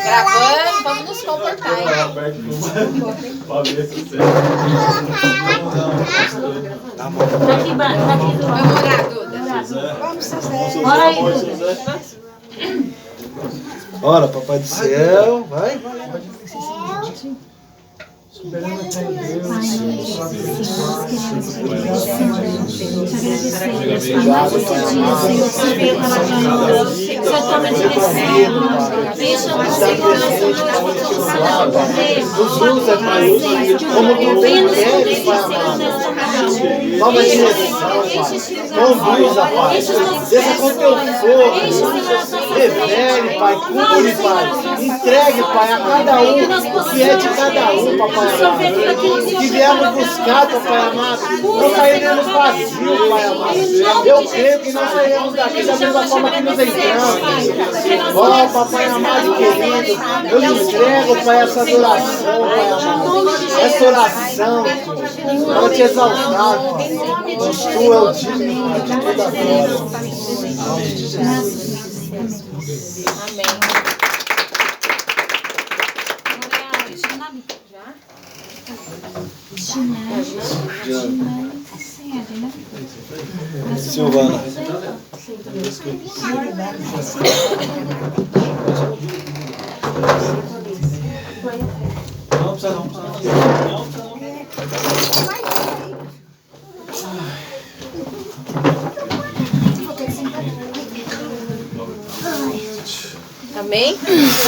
Gravando, vamos nos comportar, hein? Vamos orar, Duda. Vamos, José. Ora aí, Duda. Ora, papai do céu, vai. Nos usa, Pai, como tu bem queres, Pai amado. Toma a direção, Pai. Conduza, Pai. Desça com teu fogo. Revele, Pai. Cure, Pai. Entregue, Pai, a cada um o que é de cada um, Papai amado. Que viemos buscar, Papai amado. Não sairemos vazios, Pai amado. Eu creio que não sairemos daqui da mesma forma que nos entramos. Ó, Papai amado e querido, eu lhe entrego, Pai, essa adoração, Pai amado. Essa oração, para te exaltar, Pai. Tu é o digno, Pai, de toda a glória. Em nome de Jesus. Amém. Silvana. Não precisa não. Amém?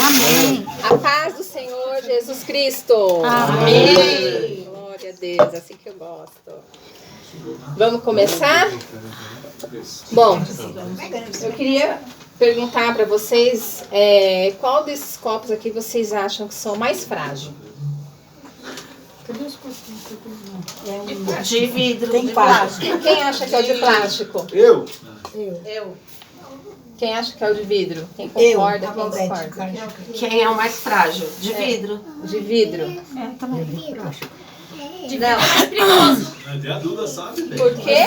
Amém. A paz do Senhor Jesus Cristo. Amém. Glória a Deus, assim que eu gosto. Vamos começar? Bom, eu queria perguntar para vocês qual desses copos aqui vocês acham que são mais frágeis? De vidro. Tem quatro. Quem acha que é o de plástico? Eu? Quem acha que é o de vidro? Quem concorda, Eu, quem discorda? Quem é o mais frágil? De vidro. De vidro. Até a Duda sabe, né? Por quê?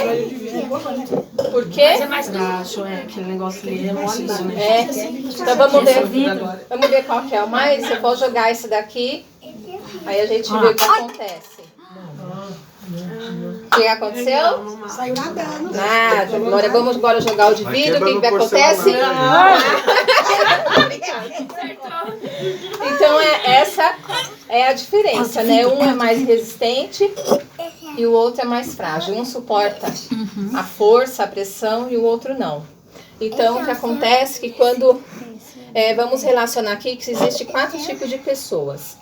Por Mas quê? é mais frágil, aquele negócio ali é molinho, né? Então vamos ver. Vamos ver qual que é o mais. Eu vou jogar esse daqui. Aí a gente vê o que acontece. O que aconteceu? Saiu nadando. Nada. Agora vamos jogar o de vidro. O que acontece? Então essa é a diferença, né? Um é mais resistente e o outro é mais frágil. Um suporta a força, a pressão e o outro não. Então o que acontece é que quando vamos relacionar aqui que existe 4 tipos de pessoas.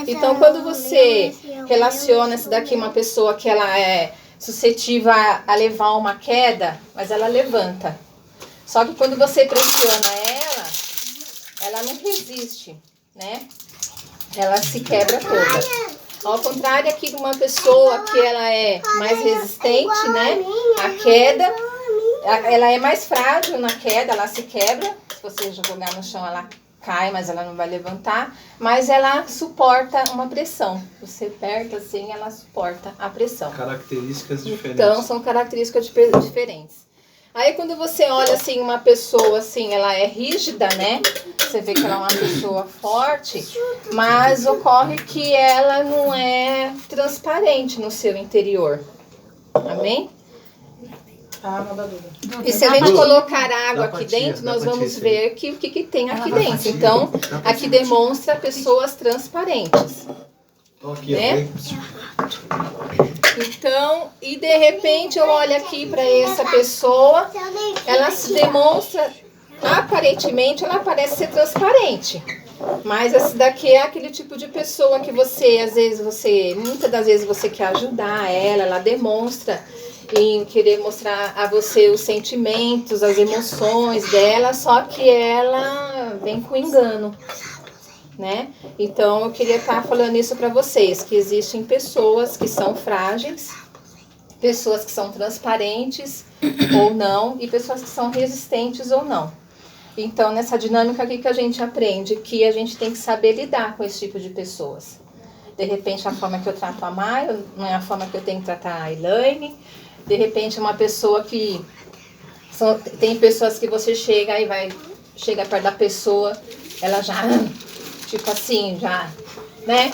Então quando você relaciona essa daqui uma pessoa que ela é suscetível a levar uma queda, mas ela levanta. Só que quando você pressiona ela não resiste, né? Ela se quebra toda. Ao contrário aqui de uma pessoa que ela é mais resistente, né? A queda, ela é mais frágil na queda, ela se quebra. Se você jogar no chão, ela cai, mas ela não vai levantar. Mas ela suporta uma pressão. Você aperta assim, ela suporta a pressão. Características diferentes. Então, são características diferentes. Aí, quando você olha, assim, uma pessoa, assim, ela é rígida, né? Você vê que ela é uma pessoa forte, mas ocorre que ela não é transparente no seu interior. Amém? E se a gente colocar água aqui dentro, nós vamos ver que o que tem aqui dentro. Então, aqui demonstra pessoas transparentes. Aqui, Né? Então, e de repente eu olho aqui para essa pessoa, ela se demonstra, aparentemente ela parece ser transparente. Mas essa daqui é aquele tipo de pessoa que muitas das vezes você quer ajudar ela demonstra em querer mostrar a você os sentimentos, as emoções dela, só que ela vem com engano. Né? Então eu queria estar falando isso para vocês, que existem pessoas que são frágeis, pessoas que são transparentes ou não, e pessoas que são resistentes ou não. Então nessa dinâmica aqui que a gente aprende que a gente tem que saber lidar com esse tipo de pessoas. De repente a forma que eu trato a Maia não é a forma que eu tenho que tratar a Elaine. De repente uma pessoa que... tem pessoas que você chega perto da pessoa, ela já tipo assim, já, né?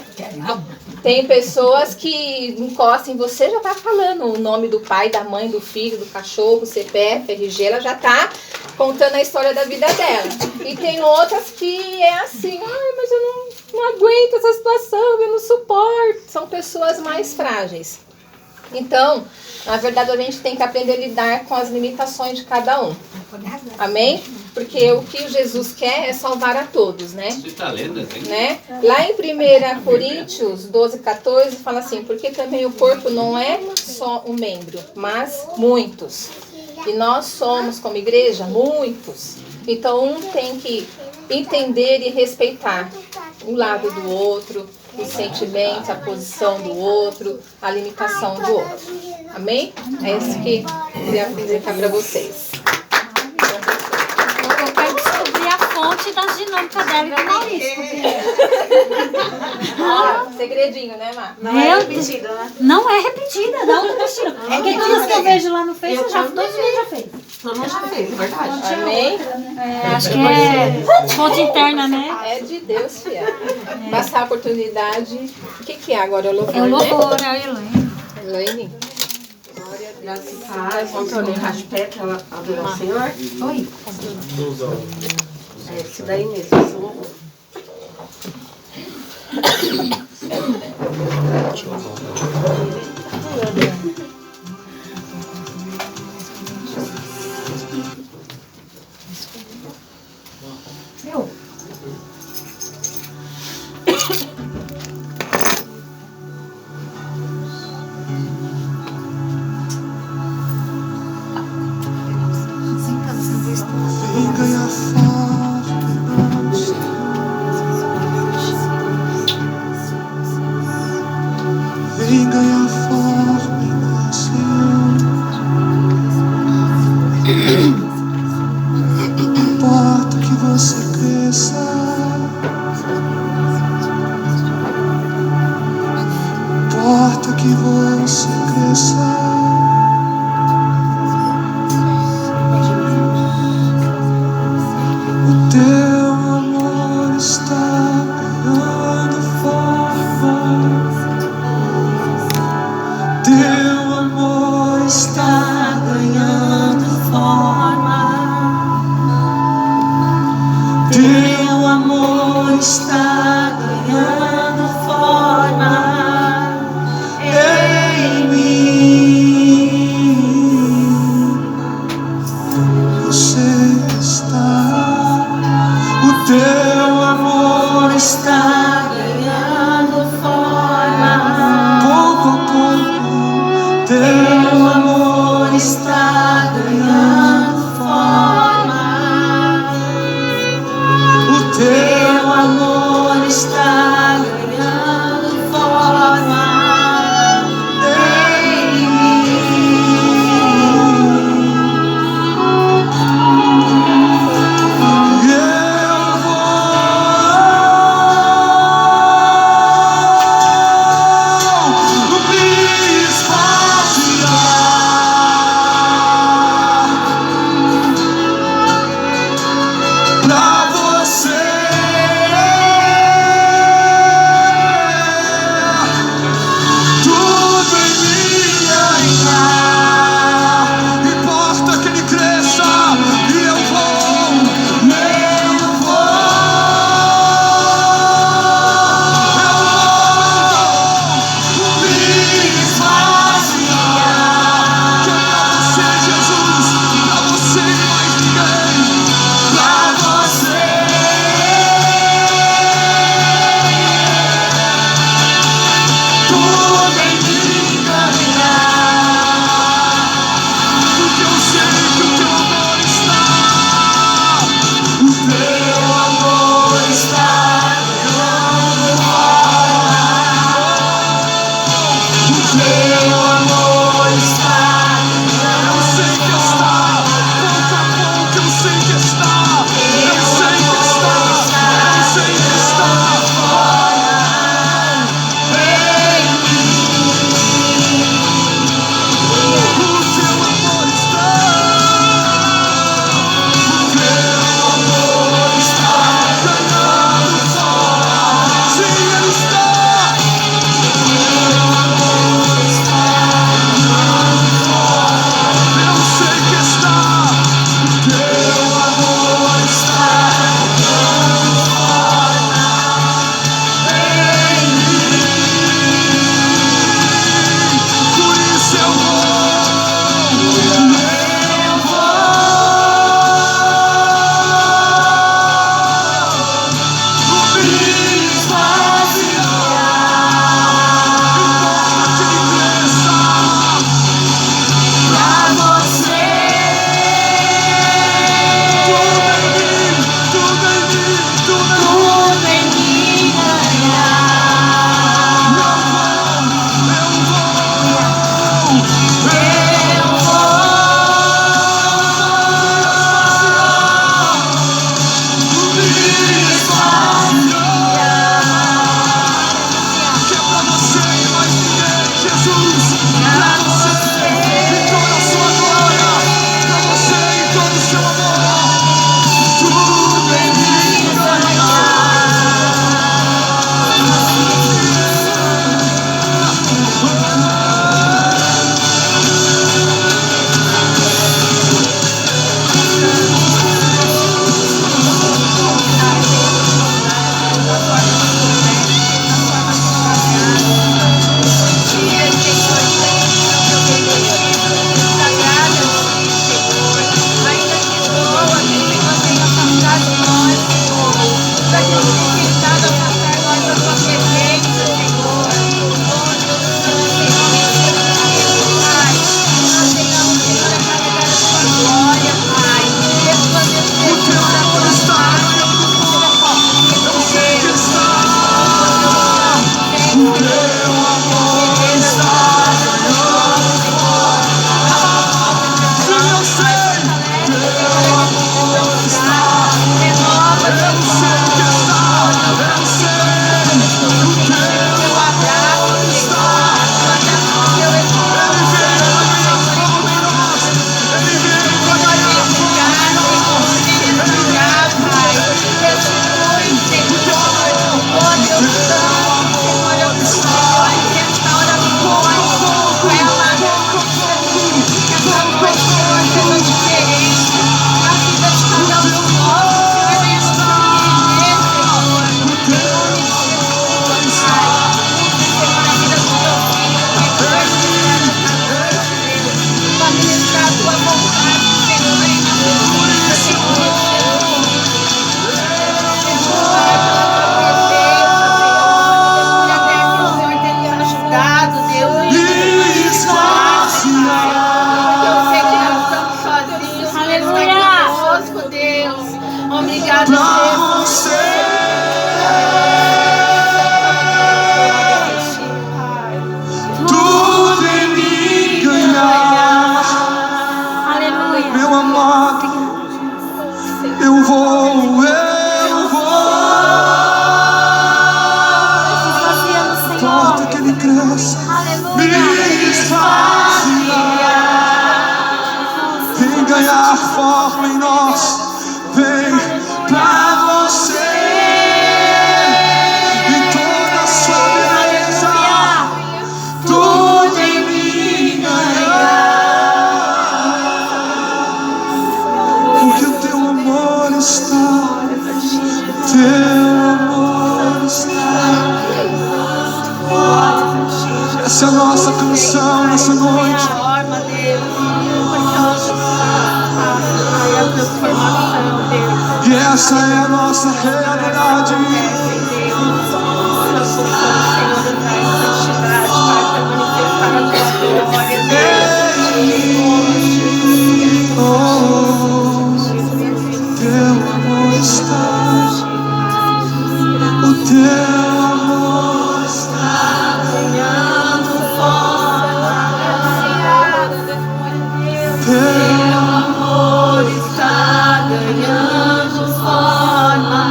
Tem pessoas que encostam em você, já tá falando o nome do pai, da mãe, do filho, do cachorro, CPF, RG, ela já tá contando a história da vida dela. E tem outras que é assim, ai, mas eu não aguento essa situação, eu não suporto. São pessoas mais frágeis. Então, na verdade, a gente tem que aprender a lidar com as limitações de cada um. Amém? Porque o que Jesus quer é salvar a todos, né? Você tá lendo, Né? Lá em 1 Coríntios 12, 14, fala assim, porque também o corpo não é só um membro, mas muitos. E nós somos, como igreja, muitos. Então, um tem que entender e respeitar o lado do outro, os sentimentos, a posição do outro, a limitação do outro. Amém? É isso que eu queria apresentar para vocês. Eu quero descobrir a fonte das dinâmicas dela e do Maurício. Segredinho, né, Mar? Não é repetida, né? Não é repetida, não é repetida. É que todas que eu vejo lá no Face, todos os dias já fez. Todo mundo já fez, verdade. Amém? Acho que é fonte interna, né? É de Deus, filha. Passar a oportunidade. O que é agora? É o louvor, É o louvor, né? é a Elaine. Elaine? Graças a Deus, vamos colocar de pé para adorar o Senhor. Oi. É esse daí mesmo, esse louvor. Vem ganhar forma nos teus. Vem ganhar forma em nós, Senhor. Não importa que você cresça, não importa que você cresça. Teu amor está ganhando forma. Teu amor está ganhando forma. Teu amor está ganhando forma em mim. Você está. O teu amor está ganhando forma. Pouco a pouco, teu amor está ganhando forma. O teu amor está ganhando forma em mim. Eu vou Essa é a nossa canção nessa noite. Forma, Deus, a transformação, Deus. E essa é a nossa realidade. Teu amor está, o teu amor está ganhando forma. Teu amor está ganhando forma.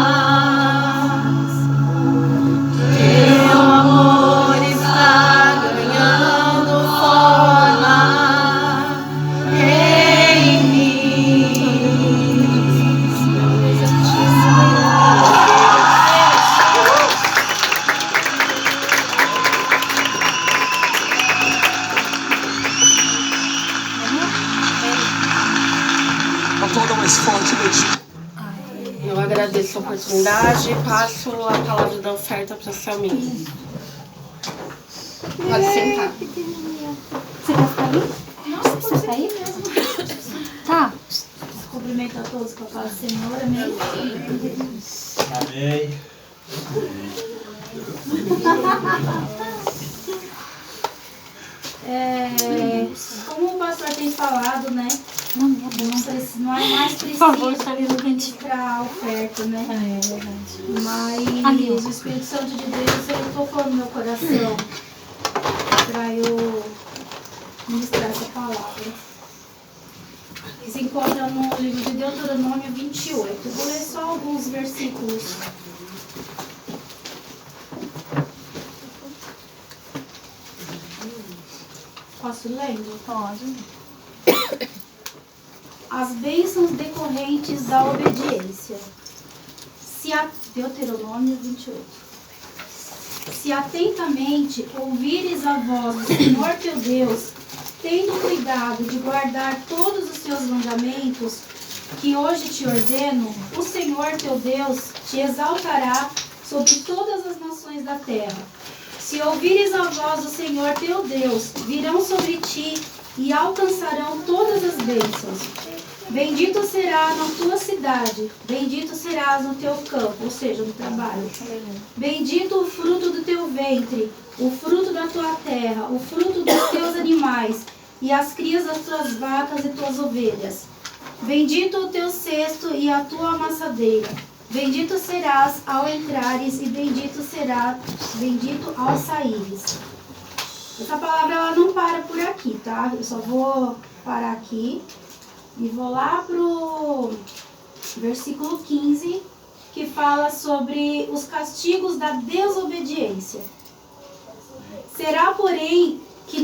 Teu amor está ganhando forma em mim. Aplauda mais forte, Letícia. Eu agradeço a oportunidade e passo a palavra da oferta para a Selminha. Pode sentar. Você quer ficar aí? Nossa, você ficar aí mesmo. Tá. Cumprimento a todos com a paz do Senhor. Amém. Amém. Como o pastor tem falado, né? Não é mais preciso para a oferta, né? É verdade. Mas o Espírito Santo de Deus, ele tocou no meu coração para eu ministrar essa palavra. Que se encontra no livro de Deuteronômio 28. Eu vou ler só alguns versículos. Posso ler? Pode. As bênçãos decorrentes da obediência. Deuteronômio 28. Se atentamente ouvires a voz do Senhor teu Deus, tendo cuidado de guardar todos os seus mandamentos, que hoje te ordeno, o Senhor teu Deus te exaltará sobre todas as nações da terra. Se ouvires a voz do Senhor teu Deus, virão sobre ti e alcançarão todas as bênçãos. Bendito será na tua cidade, bendito serás no teu campo, ou seja, no trabalho. Bendito o fruto do teu ventre, o fruto da tua terra, o fruto dos teus animais, e as crias das tuas vacas e tuas ovelhas. Bendito o teu cesto e a tua amassadeira. Bendito serás ao entrares e bendito ao saíres. Essa palavra ela não para por aqui, tá? Eu só vou parar aqui e vou lá pro versículo 15, que fala sobre os castigos da desobediência. Será, porém, que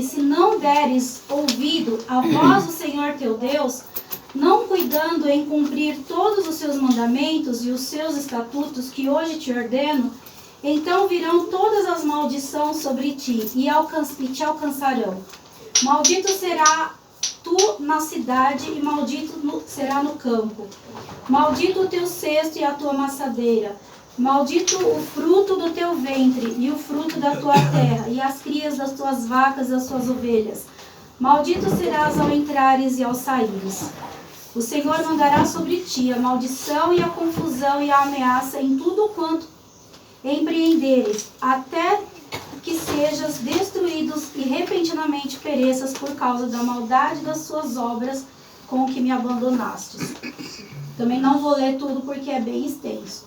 se não deres ouvido à voz do Senhor teu Deus, não cuidando em cumprir todos os seus mandamentos e os seus estatutos que hoje te ordeno, então virão todas as maldições sobre ti e te alcançarão. Maldito será tu na cidade e maldito será no campo. Maldito o teu cesto e a tua amassadeira. Maldito o fruto do teu ventre e o fruto da tua terra e as crias das tuas vacas e das tuas ovelhas. Maldito serás ao entrares e ao saíres. O Senhor mandará sobre ti a maldição e a confusão e a ameaça em tudo quanto empreenderes, até que sejas destruídos e repentinamente pereças por causa da maldade das suas obras com que me abandonastes. Também não vou ler tudo porque é bem extenso.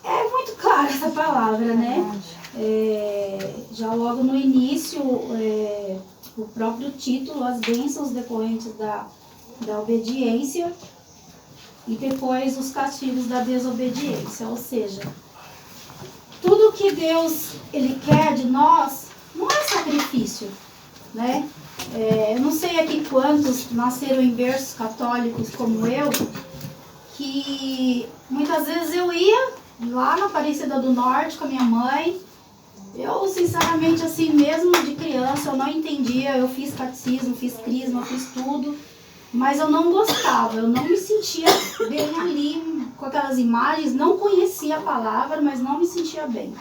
É muito clara essa palavra, né? Já logo no início, o próprio título, as bênçãos decorrentes da obediência, e depois os castigos da desobediência. Ou seja, tudo que Deus ele quer de nós não é sacrifício, né? Eu não sei aqui quantos nasceram em berços católicos como eu, que muitas vezes eu ia lá na Aparecida do Norte com a minha mãe. Eu, sinceramente, assim, mesmo de criança, eu não entendia. Eu fiz catecismo, fiz crisma, fiz tudo, mas eu não gostava, eu não me sentia bem ali com aquelas imagens, não conhecia a palavra, mas não me sentia bem.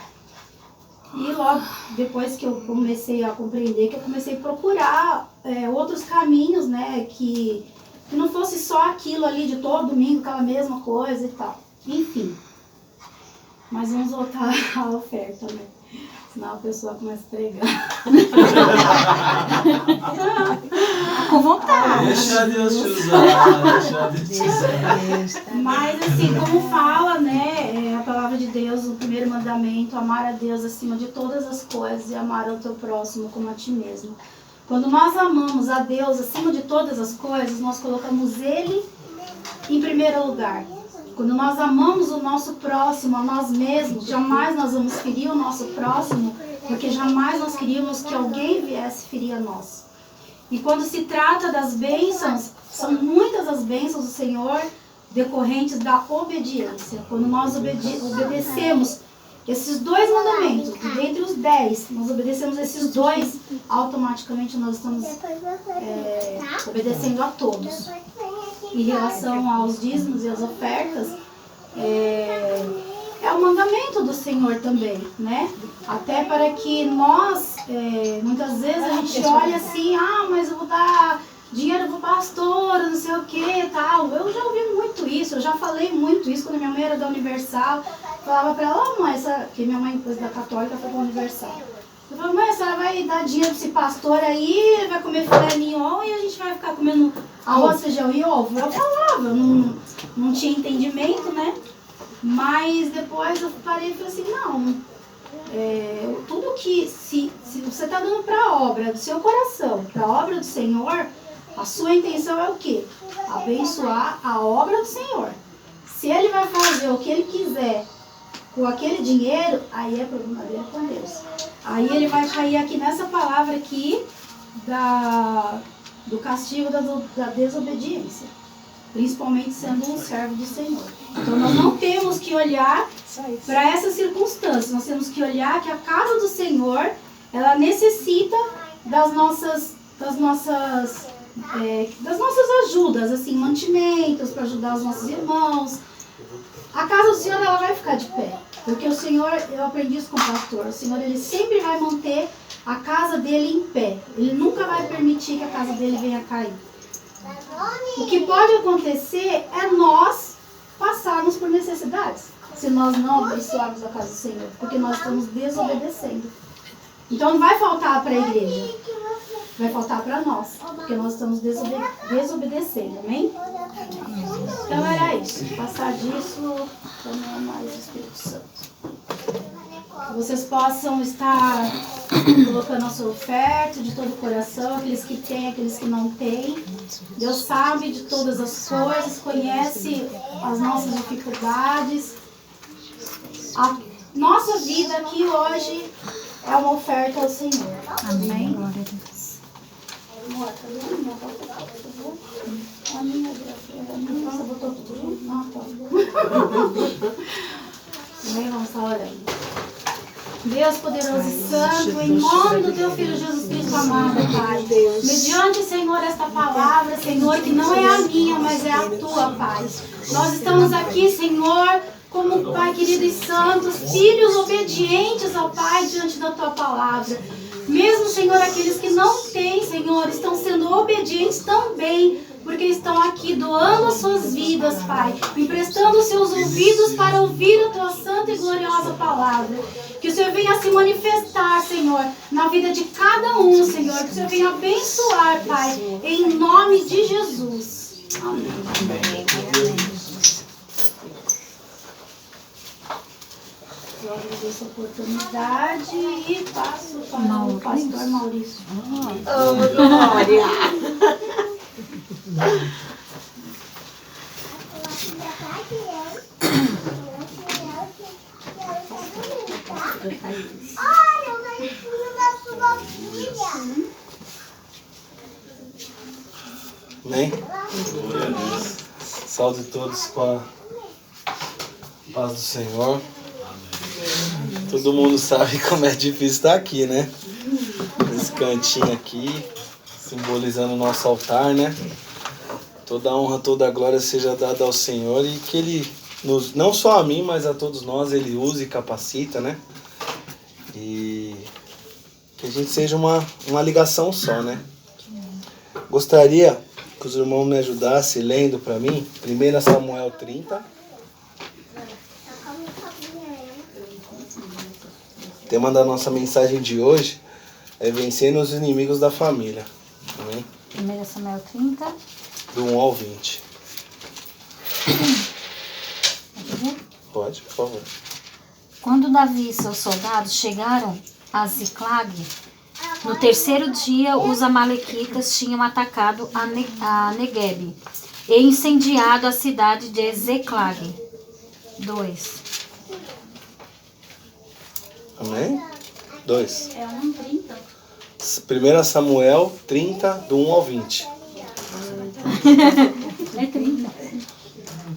E logo depois que eu comecei a compreender, que eu comecei a procurar outros caminhos, né? Que não fosse só aquilo ali de todo domingo, aquela mesma coisa e tal. Enfim. Mas vamos voltar à oferta, né? Senão a pessoa começa a pregar. Com vontade. Deixa Deus te usar, deixa Deus te usar. Mas assim, como fala, né, a palavra de Deus, o primeiro mandamento, amar a Deus acima de todas as coisas e amar ao teu próximo como a ti mesmo. Quando nós amamos a Deus acima de todas as coisas, nós colocamos Ele em primeiro lugar. Quando nós amamos o nosso próximo, a nós mesmos, jamais nós vamos ferir o nosso próximo, porque jamais nós queríamos que alguém viesse ferir a nós. E quando se trata das bênçãos, são muitas as bênçãos do Senhor decorrentes da obediência. Quando nós obedecemos esses 2 mandamentos, dentre os 10, nós obedecemos esses 2, automaticamente nós estamos obedecendo a todos. Em relação aos dízimos e às ofertas, é o mandamento do Senhor também, né? Até para que nós, muitas vezes a gente olha assim, mas eu vou dar dinheiro pro pastor, não sei o que, tal. Eu já ouvi muito isso, eu já falei muito isso quando minha mãe era da Universal. Falava pra ela, mãe, que minha mãe, depois da Católica, foi pra Universal. Eu falei, mãe, a senhora vai dar dinheiro pra esse pastor aí, vai comer filé mignon e a gente vai ficar comendo arroz, feijão e ovo? Eu falava, não tinha entendimento, né? Mas depois eu parei e falei assim, não, tudo que, se você está dando para a obra do seu coração, para a obra do Senhor, a sua intenção é o quê? Abençoar a obra do Senhor. Se ele vai fazer o que ele quiser com aquele dinheiro, aí é problema dele com Deus. Aí ele vai cair aqui nessa palavra aqui do castigo da desobediência. Principalmente sendo um servo do Senhor. Então nós não temos que olhar para essas circunstâncias. Nós temos que olhar que a casa do Senhor, ela necessita das nossas ajudas, assim, mantimentos para ajudar os nossos irmãos. A casa do Senhor, ela vai ficar de pé. Porque o Senhor, eu aprendi isso com o pastor, o Senhor, ele sempre vai manter a casa dele em pé. Ele nunca vai permitir que a casa dele venha a cair. O que pode acontecer é nós passarmos por necessidades, se nós não abençoarmos a casa do Senhor, porque nós estamos desobedecendo. Então não vai faltar para a igreja, vai faltar para nós, porque nós estamos desobedecendo, amém? Então era isso, passar disso também é mais o Espírito Santo. Que vocês possam estar colocando a sua oferta de todo o coração, aqueles que têm, aqueles que não têm. Deus sabe de todas as coisas, conhece as nossas dificuldades. A nossa vida aqui hoje é uma oferta ao Senhor. Amém? Glória a Deus. A minha você botou tudo junto? Amém? Vamos estar orando. Deus poderoso e santo, em nome do teu Filho Jesus Cristo amado, Pai. Mediante, Senhor, esta palavra, Senhor, que não é a minha, mas é a tua, Pai. Nós estamos aqui, Senhor, como, Pai querido e santo, filhos obedientes ao Pai diante da tua palavra. Mesmo, Senhor, aqueles que não têm, Senhor, estão sendo obedientes também, porque estão aqui doando as suas vidas, Pai, emprestando os seus ouvidos para ouvir a tua santa e gloriosa palavra. Que o Senhor venha se manifestar, Senhor, na vida de cada um, Senhor. Que o Senhor venha abençoar, Pai, em nome de Jesus. Amém. Eu agradeço a oportunidade e passo para o pastor Maurício. Glória! Olha, o garotinho da sua filha. Amém? Saúde todos com a paz do Senhor. Todo mundo sabe como é difícil estar aqui, né? Nesse cantinho aqui, simbolizando o nosso altar, né? Toda a honra, toda a glória seja dada ao Senhor e que Ele, não só a mim, mas a todos nós, Ele use e capacita, né? E que a gente seja uma ligação só, né? Gostaria que os irmãos me ajudassem lendo para mim 1 Samuel 30. O tema da nossa mensagem de hoje é vencendo os inimigos da família. Amém? 1 Samuel 30. Do 1 ao 20. Pode, por favor. Quando Davi e seus soldados chegaram a Ziclag, no terceiro dia os amalequitas tinham atacado a Neguebe e incendiado a cidade de Ziclag. 2. Amém? 2. É 1:30. 1 Samuel 30, do 1 ao 20. É 30.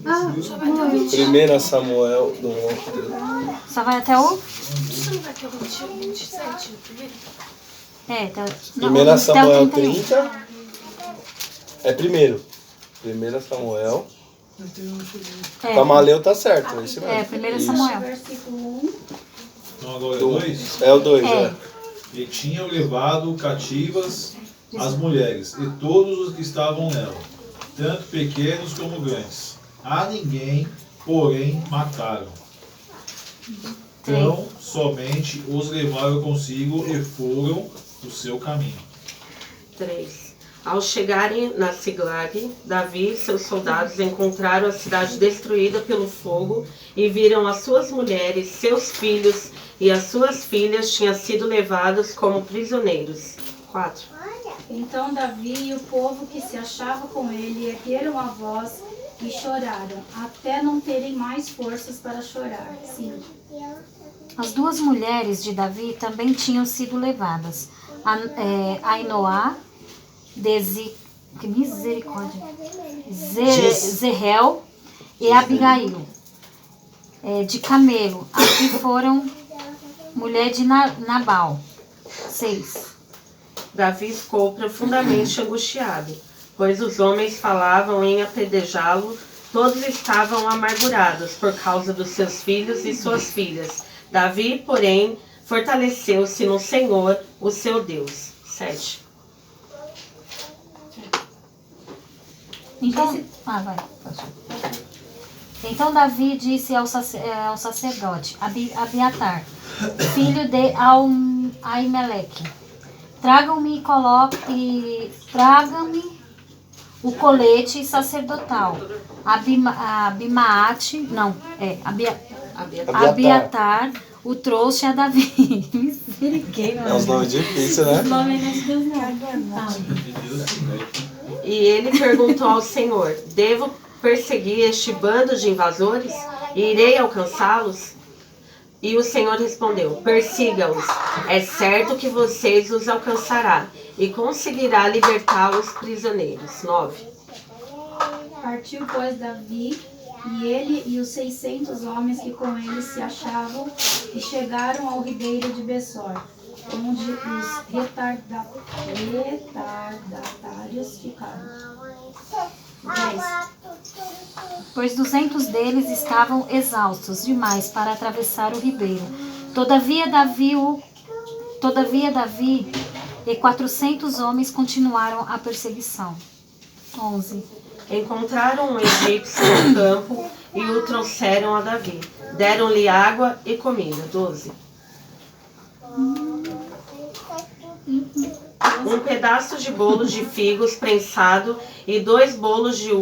1 Samuel do 1 ao 30. Só vai até o... Você não vai até o 27 no primeiro? É, tá... 1 Samuel 30 é primeiro. 1 Samuel. Tamaleu tá certo, é esse mesmo. É, 1 Samuel. Versículo 1. Então agora é 2. É o 2, É. E tinham levado cativas as mulheres e todos os que estavam nela, tanto pequenos como grandes. A ninguém, porém, mataram. Então, somente os levaram consigo e foram o seu caminho. 3. Ao chegarem na Ziclag, Davi e seus soldados encontraram a cidade destruída pelo fogo e viram as suas mulheres, seus filhos e as suas filhas tinham sido levados como prisioneiros. 4. Então Davi e o povo que se achava com ele ergueram a voz e choraram, até não terem mais forças para chorar. 5. As duas mulheres de Davi também tinham sido levadas. Ainoá, que misericórdia, Zerel e Abigail, de Camelo, a que foram mulher de Nabal. 6. Davi ficou profundamente angustiado, pois os homens falavam em apedrejá-lo, todos estavam amargurados por causa dos seus filhos e suas filhas. Davi, porém, fortaleceu-se no Senhor, o seu Deus. 7. Então Davi disse ao sacerdote Abiatar, filho de Aimeleque, traga-me o colete sacerdotal. Abiatar o trouxe a Davi. É uns nomes difíceis, né? E ele perguntou ao Senhor: devo perseguir este bando de invasores? E irei alcançá-los? E o Senhor respondeu: persiga-os. É certo que vocês os alcançará e conseguirá libertar os prisioneiros. 9. Partiu, pois, Davi, e ele e os 600 homens que com ele se achavam, e chegaram ao ribeiro de Bessor, onde os retardatários ficaram. 10. Pois 200 deles estavam exaustos demais para atravessar o ribeiro. Todavia Davi e 400 homens continuaram a perseguição. 11. Encontraram um egípcio no campo e o trouxeram a Davi. Deram-lhe água e comida. 12. Um pedaço de bolo de figos prensado e 2 bolos de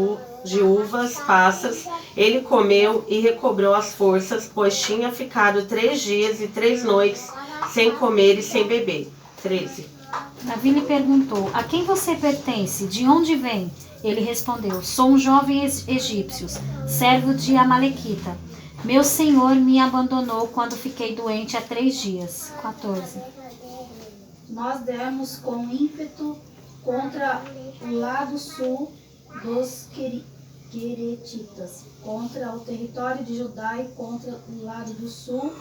uvas passas. Ele comeu e recobrou as forças, pois tinha ficado 3 dias e 3 noites sem comer e sem beber. 13. Davi lhe perguntou: a quem você pertence? De onde vem? Ele respondeu: sou um jovem egípcio, servo de Amalequita. Meu senhor me abandonou quando fiquei doente há 3 dias. 14. Nós demos com ímpeto contra o lado sul dos Queretitas, contra o território de Judá e contra o lado do sul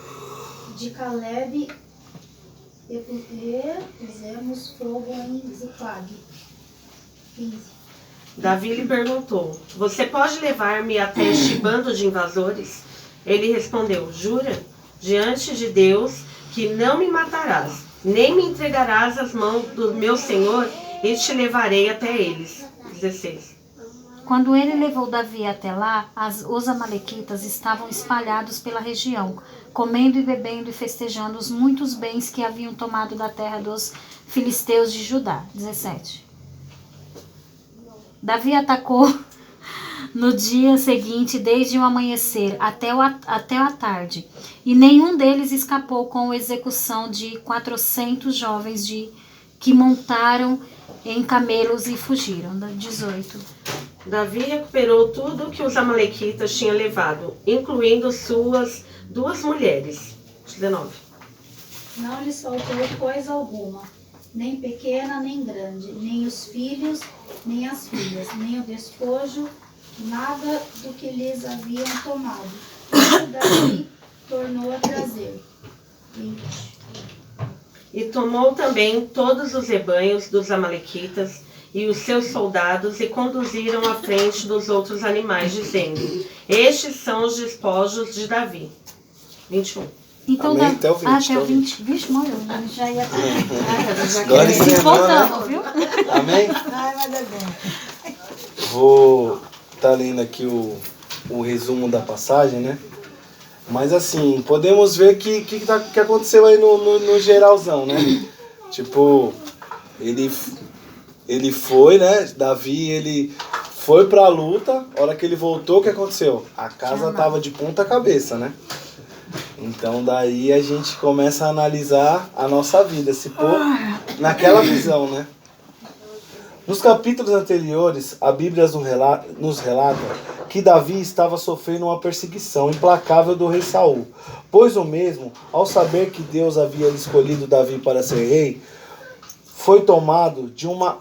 de Caleb, e pusemos fogo em Ziclag. 15. Davi lhe perguntou: você pode levar-me até este bando de invasores? Ele respondeu: jura? Diante de Deus, que não me matarás, nem me entregarás às mãos do meu senhor, e te levarei até eles. 16. Quando ele levou Davi até lá, os amalequitas estavam espalhados pela região, comendo e bebendo e festejando os muitos bens que haviam tomado da terra dos filisteus de Judá. 17. Davi atacou no dia seguinte, desde o amanhecer até a tarde, e nenhum deles escapou com a execução de 400 jovens que montaram em camelos e fugiram. 18. Davi recuperou tudo que os amalequitas tinham levado, incluindo suas 2 mulheres. 19. Não lhes faltou coisa alguma, nem pequena nem grande, nem os filhos, nem as filhas, nem o despojo, nada do que lhes haviam tomado. Tudo Davi tornou a trazer. 20. E tomou também todos os rebanhos dos amalequitas e os seus soldados e conduziram à frente dos outros animais, dizendo: estes são os despojos de Davi. 21. Então, Amém, até o 20. até o 20. Vixe, morreu, já ia Agora encerrou, voltamos, né? viu? Amém? Ai, mas é bom. Vou estar lendo aqui o resumo da passagem, né? Mas assim, podemos ver que aconteceu aí no geralzão, né? Tipo, ele foi, né? Davi, ele foi pra luta. A hora que ele voltou, o que aconteceu? A casa tava de ponta cabeça, né? Então daí a gente começa a analisar a nossa vida, se pôr naquela visão, né? Nos capítulos anteriores, a Bíblia nos relata que Davi estava sofrendo uma perseguição implacável do rei Saul, pois o mesmo, ao saber que Deus havia escolhido Davi para ser rei, foi tomado de uma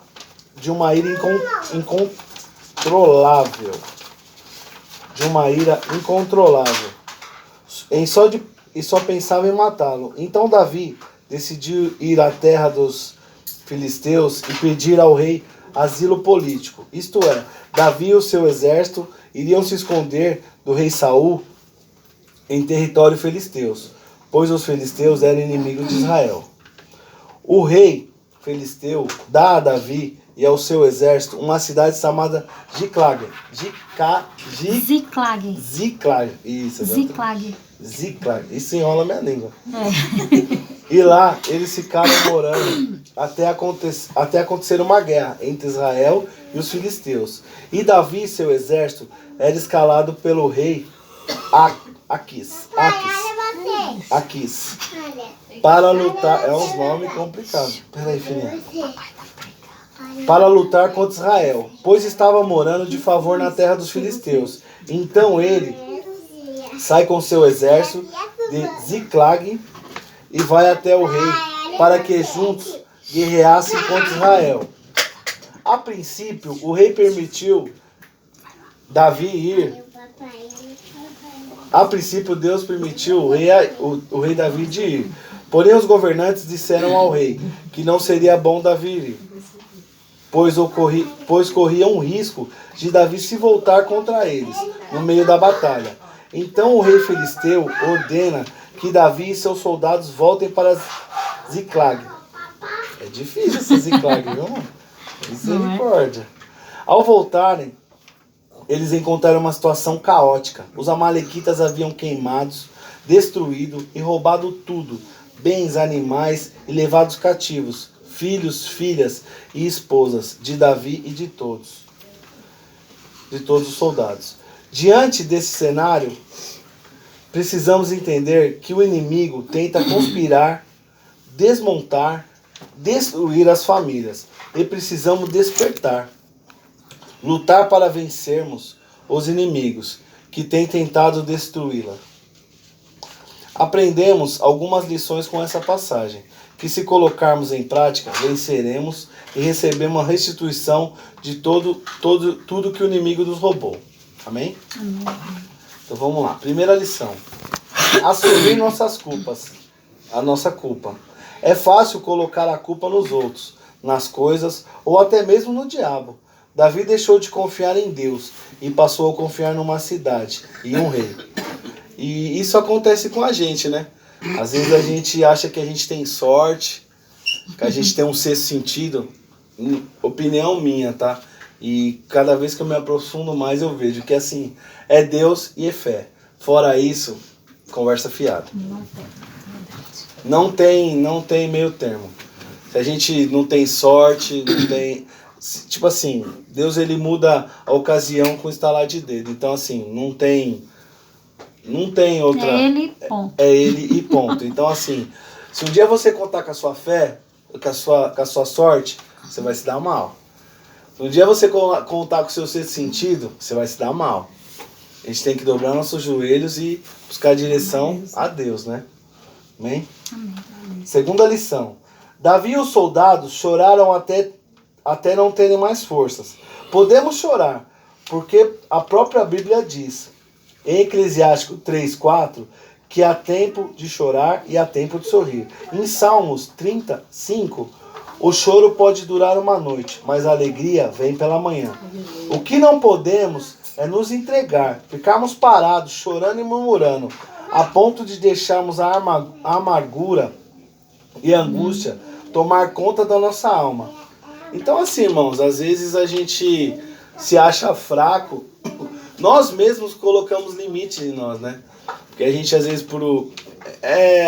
ira incontrolável. De uma ira incontrolável. E só pensava em matá-lo. Então Davi decidiu ir à terra dos filisteus e pedir ao rei asilo político. Isto é, Davi e o seu exército iriam se esconder do rei Saul em território filisteus, pois os filisteus eram inimigos de Israel. O rei filisteu dá a Davi e ao seu exército uma cidade chamada Ziklag. Ziklag. Isso, Ziklag. Isso enrola minha língua. E lá eles ficaram morando até acontecer uma guerra entre Israel e os filisteus. E Davi e seu exército era escalado pelo rei Aquis. Para lutar... É um nome complicado. Peraí, filhinha. Para lutar contra Israel, pois estava morando de favor na terra dos filisteus. Então ele sai com seu exército de Ziklag e vai até o rei para que juntos guerreassem contra Israel. A princípio, o rei permitiu Davi ir. A princípio, Deus permitiu o rei Davi de ir. Porém, os governantes disseram ao rei que não seria bom Davi ir, pois corriam um risco de Davi se voltar contra eles no meio da batalha. Então o rei filisteu ordena que Davi e seus soldados voltem para Ziklag. É difícil esse Ziklag, viu, mano? Misericórdia. Ao voltarem, eles encontraram uma situação caótica. Os amalequitas haviam queimados, destruído e roubado tudo, bens, animais e levados cativos, filhos, filhas e esposas de Davi e de todos os soldados. Diante desse cenário, precisamos entender que o inimigo tenta conspirar, desmontar, destruir as famílias. E precisamos despertar, lutar para vencermos os inimigos que têm tentado destruí-la. Aprendemos algumas lições com essa passagem, que se colocarmos em prática, venceremos e recebemos a restituição de tudo que o inimigo nos roubou. Amém? Amém. Então vamos lá. Primeira lição. Assumir nossas culpas. A nossa culpa. É fácil colocar a culpa nos outros, nas coisas ou até mesmo no diabo. Davi deixou de confiar em Deus e passou a confiar numa cidade e um rei. E isso acontece com a gente, né? Às vezes a gente acha que a gente tem sorte, que a gente tem um sexto sentido. Opinião minha, tá? E cada vez que eu me aprofundo mais eu vejo que assim, é Deus e é fé. Fora isso, conversa fiada. Não tem meio termo. Se a gente não tem sorte, não tem... Tipo assim, Deus ele muda a ocasião com o estalar de dedo. Então assim, não tem outra... É ele, ponto. É ele e ponto. Então assim, se um dia você contar com a sua fé, com a sua sorte, você vai se dar mal. Se um dia você contar com o seu sexto sentido, você vai se dar mal. A gente tem que dobrar nossos joelhos e buscar direção a Deus, né? Amém? Amém. Segunda lição. Davi e os soldados choraram até não terem mais forças. Podemos chorar, porque a própria Bíblia diz, em Eclesiástico 3:4, que há tempo de chorar e há tempo de sorrir. Em Salmos 35, o choro pode durar uma noite, mas a alegria vem pela manhã. O que não podemos é nos entregar, ficarmos parados, chorando e murmurando, a ponto de deixarmos a amargura e a angústia tomar conta da nossa alma. Então assim, irmãos, às vezes a gente se acha fraco, nós mesmos colocamos limites em nós, né? Porque a gente às vezes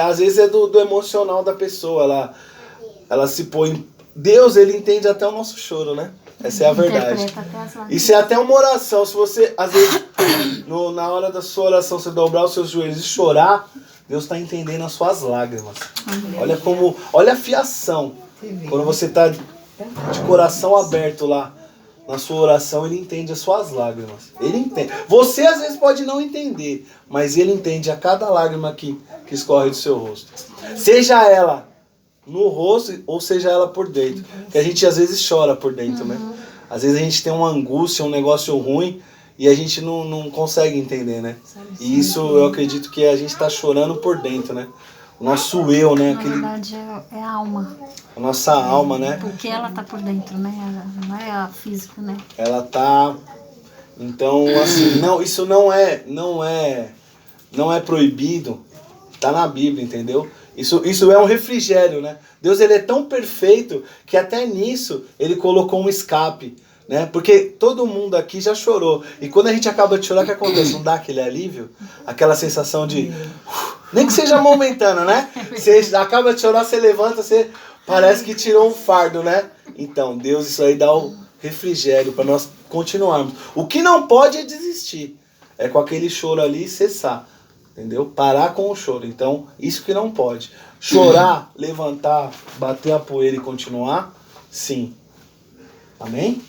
às vezes é do emocional da pessoa, ela se põe... Deus, ele entende até o nosso choro, né? Essa é a verdade. Isso é até uma oração. Se você, às vezes, na hora da sua oração, você dobrar os seus joelhos e chorar, Deus está entendendo as suas lágrimas. Olha a fiação. Quando você está de coração aberto lá, na sua oração, ele entende as suas lágrimas. Ele entende. Você, às vezes, pode não entender, mas ele entende a cada lágrima que escorre do seu rosto. Seja ela no rosto ou seja ela por dentro. Porque a gente às vezes chora por dentro, né? Às vezes a gente tem uma angústia, um negócio ruim e a gente não consegue entender, né? E isso eu acredito que a gente está chorando por dentro, né? O nosso eu, né? Na verdade é a alma. A nossa alma, né? Porque ela tá por dentro, né? Não é a físico, né? Ela tá... Então, assim, isso não é proibido. Tá na Bíblia, entendeu? Isso é um refrigério, né? Deus, ele é tão perfeito que até nisso ele colocou um escape, né? Porque todo mundo aqui já chorou. E quando a gente acaba de chorar, o que acontece? Não dá aquele alívio? Aquela sensação de... nem que seja momentâneo, né? Você acaba de chorar, você levanta, você parece que tirou um fardo, né? Então, Deus, isso aí dá o refrigério para nós continuarmos. O que não pode é desistir. É com aquele choro ali cessar. Entendeu? Parar com o choro. Então, isso que não pode. Chorar, levantar, bater a poeira e continuar? Sim. Amém?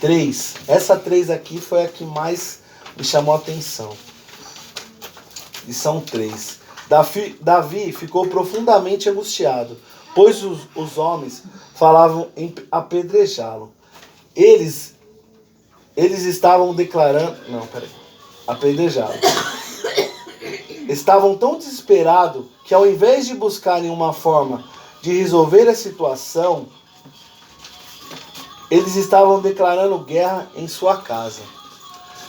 3. Essa 3 aqui foi a que mais me chamou a atenção. E são 3. Davi ficou profundamente angustiado, pois os homens falavam em apedrejá-lo. Eles estavam declarando... Não, peraí. Apedrejá-lo. Estavam tão desesperados que ao invés de buscarem uma forma de resolver a situação, eles estavam declarando guerra em sua casa.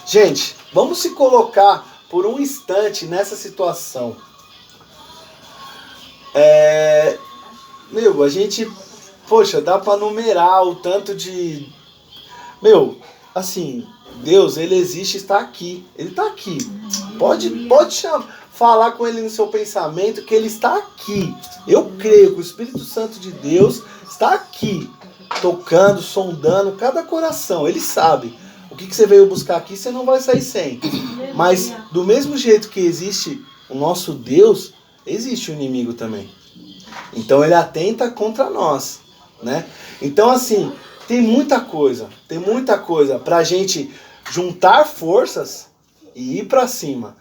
Gente, vamos se colocar por um instante nessa situação. A gente, poxa, dá para numerar o tanto de... assim, Deus, ele existe, está aqui. Ele está aqui. Pode falar com ele no seu pensamento que ele está aqui. Eu creio que o Espírito Santo de Deus está aqui, tocando, sondando cada coração. Ele sabe. O que você veio buscar aqui, você não vai sair sem. Mas do mesmo jeito que existe o nosso Deus, existe o inimigo também. Então ele atenta contra nós, né? Então assim, tem muita coisa para a gente juntar forças e ir para cima.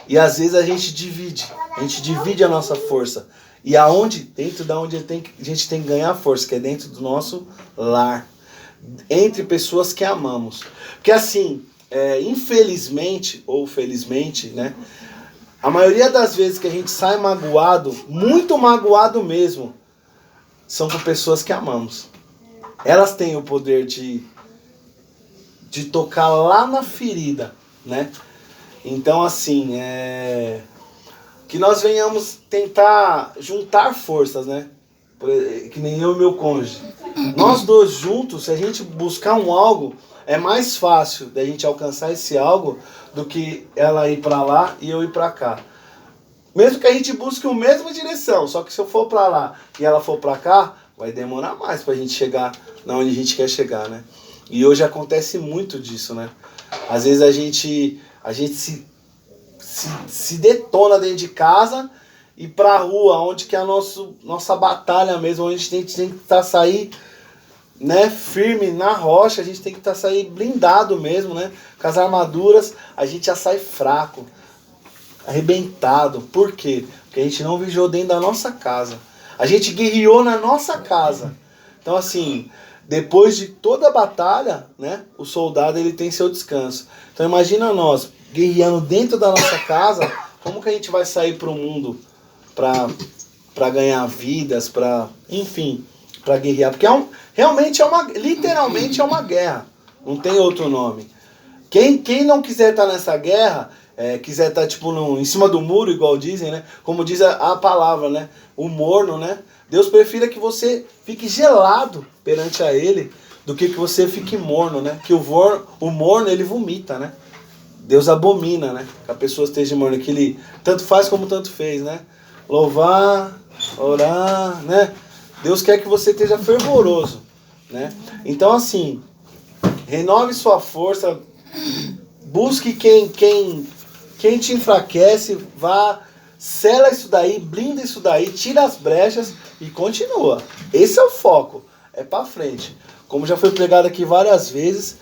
E às vezes a gente divide a nossa força. E dentro da onde a gente tem que ganhar força, que é dentro do nosso lar. Entre pessoas que amamos. Porque assim, infelizmente ou felizmente, né? A maioria das vezes que a gente sai magoado, muito magoado mesmo, são com pessoas que amamos. Elas têm o poder de tocar lá na ferida, né? Então, assim, que nós venhamos tentar juntar forças, né? Que nem eu e meu cônjuge. Nós dois juntos, se a gente buscar um algo, é mais fácil da gente alcançar esse algo do que ela ir para lá e eu ir para cá. Mesmo que a gente busque a mesma direção, só que se eu for para lá e ela for para cá, vai demorar mais pra gente chegar na onde a gente quer chegar, né? E hoje acontece muito disso, né? Às vezes a gente se detona dentro de casa e pra rua, onde que é a nossa batalha mesmo, onde a gente tem que estar sair, né, firme na rocha, a gente tem que estar sair blindado mesmo, né? Com as armaduras, a gente já sai fraco, arrebentado. Por quê? Porque a gente não vigiou dentro da nossa casa. A gente guerreou na nossa casa. Então assim, depois de toda a batalha, né, o soldado ele tem seu descanso. Então imagina nós guerreando dentro da nossa casa, como que a gente vai sair para o mundo para ganhar vidas, para, enfim, para guerrear? Porque literalmente é uma guerra. Não tem outro nome. Quem não quiser estar nessa guerra, quiser estar tipo em cima do muro, igual dizem, né? Como diz a palavra, né? O morno, né? Deus prefira que você fique gelado perante a Ele do que você fique morno, né? Que o morno, ele vomita, né? Deus abomina, né? Que a pessoa esteja morna, que Ele tanto faz como tanto fez, né? Louvar, orar, né? Deus quer que você esteja fervoroso, né? Então assim, renove sua força, busque quem te enfraquece, vá, sela isso daí, blinda isso daí, tira as brechas e continua. Esse é o foco, é pra frente. Como já foi pregado aqui várias vezes,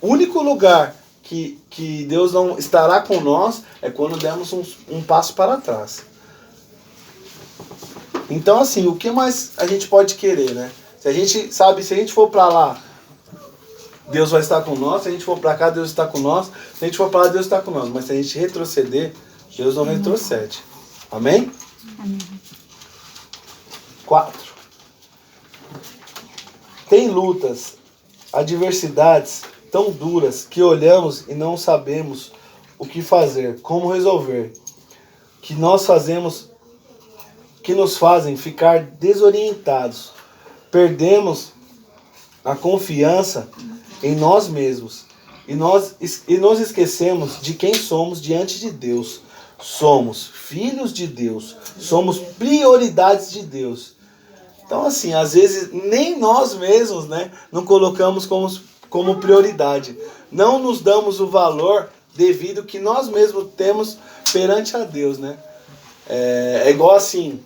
o único lugar que Deus não estará com nós é quando demos um passo para trás. Então assim, o que mais a gente pode querer, né? Se a gente for pra lá, Deus vai estar com nós. Se a gente for para cá, Deus está com nós. Se a gente for para lá, Deus está com nós. Mas se a gente retroceder, Deus não retrocede. Amém? Amém. 4. Tem lutas, adversidades tão duras que olhamos e não sabemos o que fazer, como resolver, que nos fazem ficar desorientados. Perdemos a confiança em nós mesmos e nos esquecemos de quem somos diante de Deus. Somos filhos de Deus, somos prioridades de Deus. Então assim, às vezes nem nós mesmos, né, não colocamos como prioridade, não nos damos o valor devido que nós mesmos temos perante a Deus, né? É igual assim,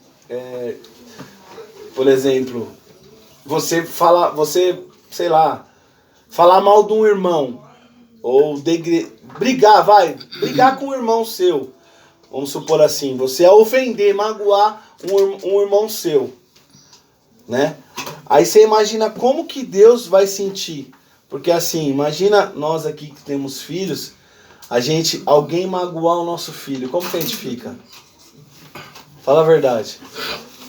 por exemplo, sei lá, falar mal de um irmão, ou brigar com um irmão seu, vamos supor assim, você ofender, magoar um irmão seu, né? Aí você imagina como que Deus vai sentir, porque assim, imagina nós aqui que temos filhos, alguém magoar o nosso filho, como que a gente fica? Fala a verdade.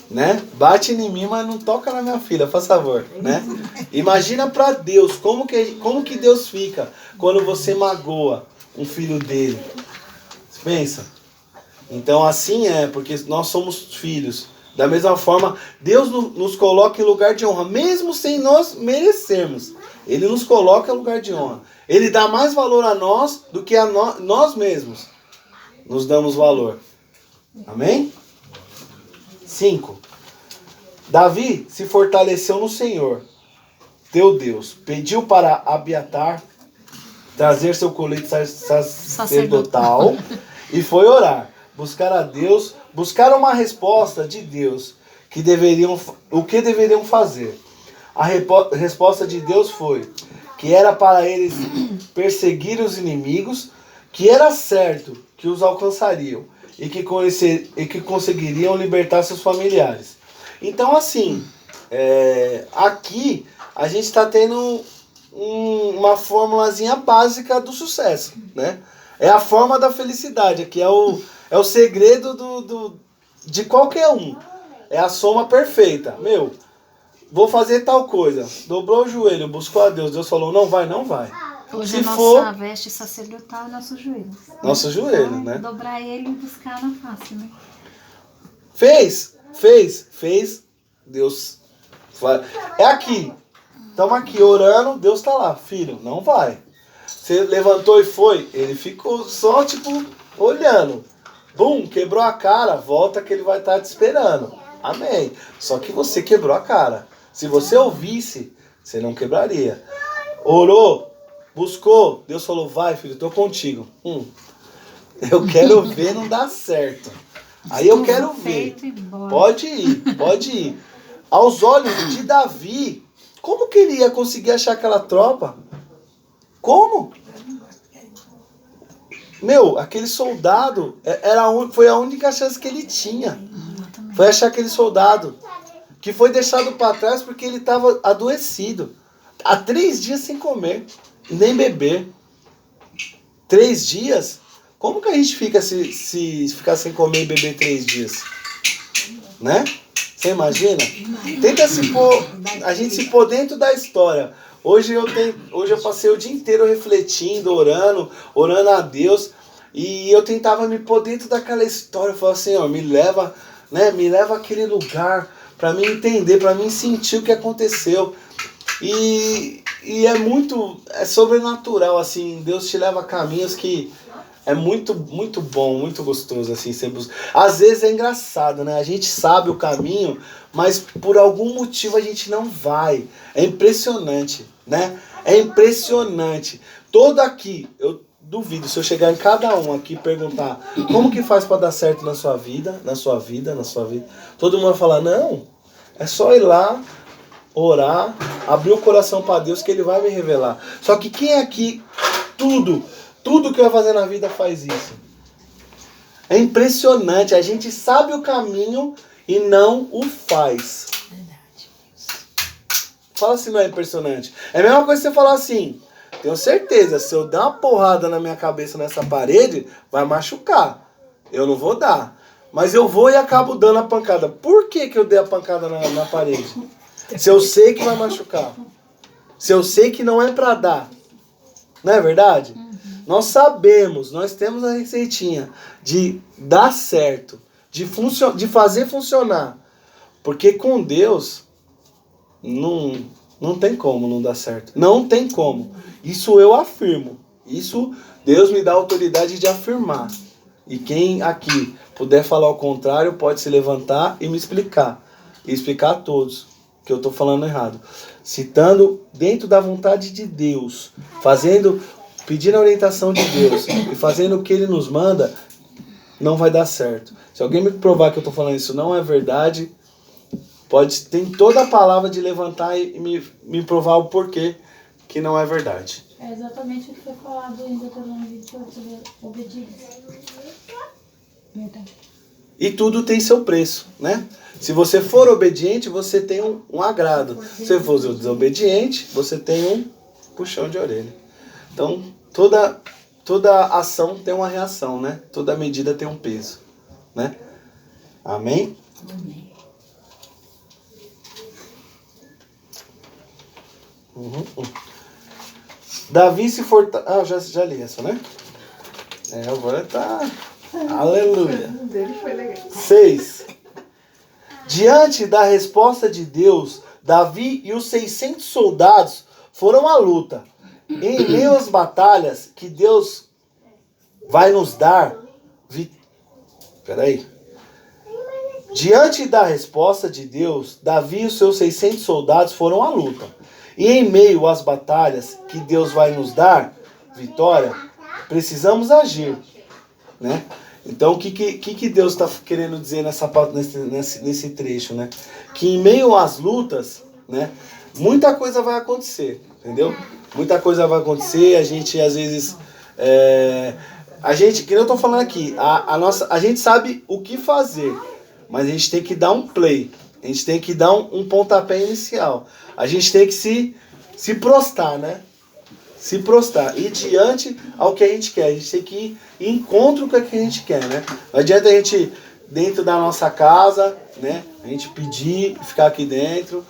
Né? Bate em mim, mas não toca na minha filha, faz favor, né? Imagina pra Deus, como que Deus fica quando você magoa um filho dele. Você pensa? Então assim porque nós somos filhos. Da mesma forma, Deus nos coloca em lugar de honra, mesmo sem nós merecermos. Ele nos coloca em lugar de honra. Ele dá mais valor a nós do que a nós mesmos nos damos valor. Amém? 5. Davi se fortaleceu no Senhor, teu Deus. Pediu para Abiatar trazer seu colete sacerdotal e foi orar. Buscar a Deus, buscar uma resposta de Deus o que deveriam fazer. A resposta de Deus foi que era para eles perseguir os inimigos, que era certo que os alcançariam e que conseguiriam libertar seus familiares. Então assim, aqui a gente está tendo uma formulazinha básica do sucesso, né? É a forma da felicidade, aqui é o segredo de qualquer um. É a soma perfeita. Vou fazer tal coisa. Dobrou o joelho, buscou a Deus. Deus falou, não vai, não vai. Hoje a nossa veste sacerdotal é nosso joelho. Nosso joelho, né? Dobrar ele e buscar na face, né? Fez. Deus fala, é aqui. Estamos aqui orando, Deus tá lá. Filho, não vai. Você levantou e foi, ele ficou só, tipo, olhando. Bum, quebrou a cara, volta que ele vai estar te esperando. Amém. Só que você quebrou a cara. Se você ouvisse, você não quebraria. Orou, buscou, Deus falou, vai filho, eu tô contigo. Eu quero ver, não dá certo. Aí eu quero ver. Pode ir. Aos olhos de Davi, como que ele ia conseguir achar aquela tropa? Como? Meu, aquele soldado, foi a única chance que ele tinha. Foi achar aquele soldado que foi deixado para trás porque ele estava adoecido. Há 3 dias sem comer, nem beber. 3 dias? Como que a gente fica se ficar sem comer e beber 3 dias? Né? Você imagina? Tenta a gente se pôr dentro da história. Hoje eu passei o dia inteiro refletindo, orando a Deus. E eu tentava me pôr dentro daquela história. Eu falava, Senhor, me leva àquele lugar para mim entender, para mim sentir o que aconteceu. E é sobrenatural, assim. Deus te leva a caminhos que é muito, muito bom, muito gostoso, assim. Às vezes é engraçado, né? A gente sabe o caminho, mas por algum motivo a gente não vai. É impressionante, né? É impressionante. Todo aqui, eu duvido, se eu chegar em cada um aqui e perguntar como que faz para dar certo na sua vida, todo mundo vai falar, não, é só ir lá, orar, abrir o coração para Deus que Ele vai me revelar. Só que quem aqui, tudo que vai fazer na vida faz isso? É impressionante, a gente sabe o caminho e não o faz. Fala se não é impressionante. É a mesma coisa que você falar assim, tenho certeza, se eu der uma porrada na minha cabeça nessa parede, vai machucar. Eu não vou dar. Mas eu vou e acabo dando a pancada. Por que eu dei a pancada na parede? Se eu sei que vai machucar. Se eu sei que não é pra dar. Não é verdade? Nós sabemos, nós temos a receitinha de dar certo, de fazer funcionar. Porque com Deus, não tem como não dar certo. Não tem como. Isso eu afirmo. Isso Deus me dá a autoridade de afirmar. E quem aqui puder falar o contrário, pode se levantar e me explicar. E explicar a todos que eu estou falando errado. Citando dentro da vontade de Deus. Pedindo a orientação de Deus. E fazendo o que Ele nos manda, não vai dar certo. Se alguém me provar que eu estou falando isso não é verdade, tem toda a palavra de levantar e me provar o porquê que não é verdade. É exatamente o que foi falado em Deuteronômio 28 sobre obediência. Verdade. E tudo tem seu preço, né? Se você for obediente, você tem um agrado. Se for desobediente, você tem um puxão de orelha. Então, toda ação tem uma reação, né? Toda medida tem um peso, né? Amém? Amém. Davi se fortaleceu. Já li essa, né? Agora tá. Aleluia. 6. Diante da resposta de Deus, Davi e os 600 soldados foram à luta. Em meio às batalhas que Deus vai nos dar. Diante da resposta de Deus, Davi e os seus 600 soldados foram à luta. E em meio às batalhas que Deus vai nos dar vitória, precisamos agir, né? Então, o que Deus está querendo dizer nesse trecho, né? Que em meio às lutas, né, muita coisa vai acontecer, entendeu? Muita coisa vai acontecer, a gente às vezes... que eu estou falando aqui, a gente sabe o que fazer, mas a gente tem que dar um play, a gente tem que dar um pontapé inicial. A gente tem que se prostrar, né? Se prostrar. E diante ao que a gente quer. A gente tem que ir em encontro com o que a gente quer, né? Não adianta a gente, dentro da nossa casa, né? A gente pedir, ficar aqui dentro,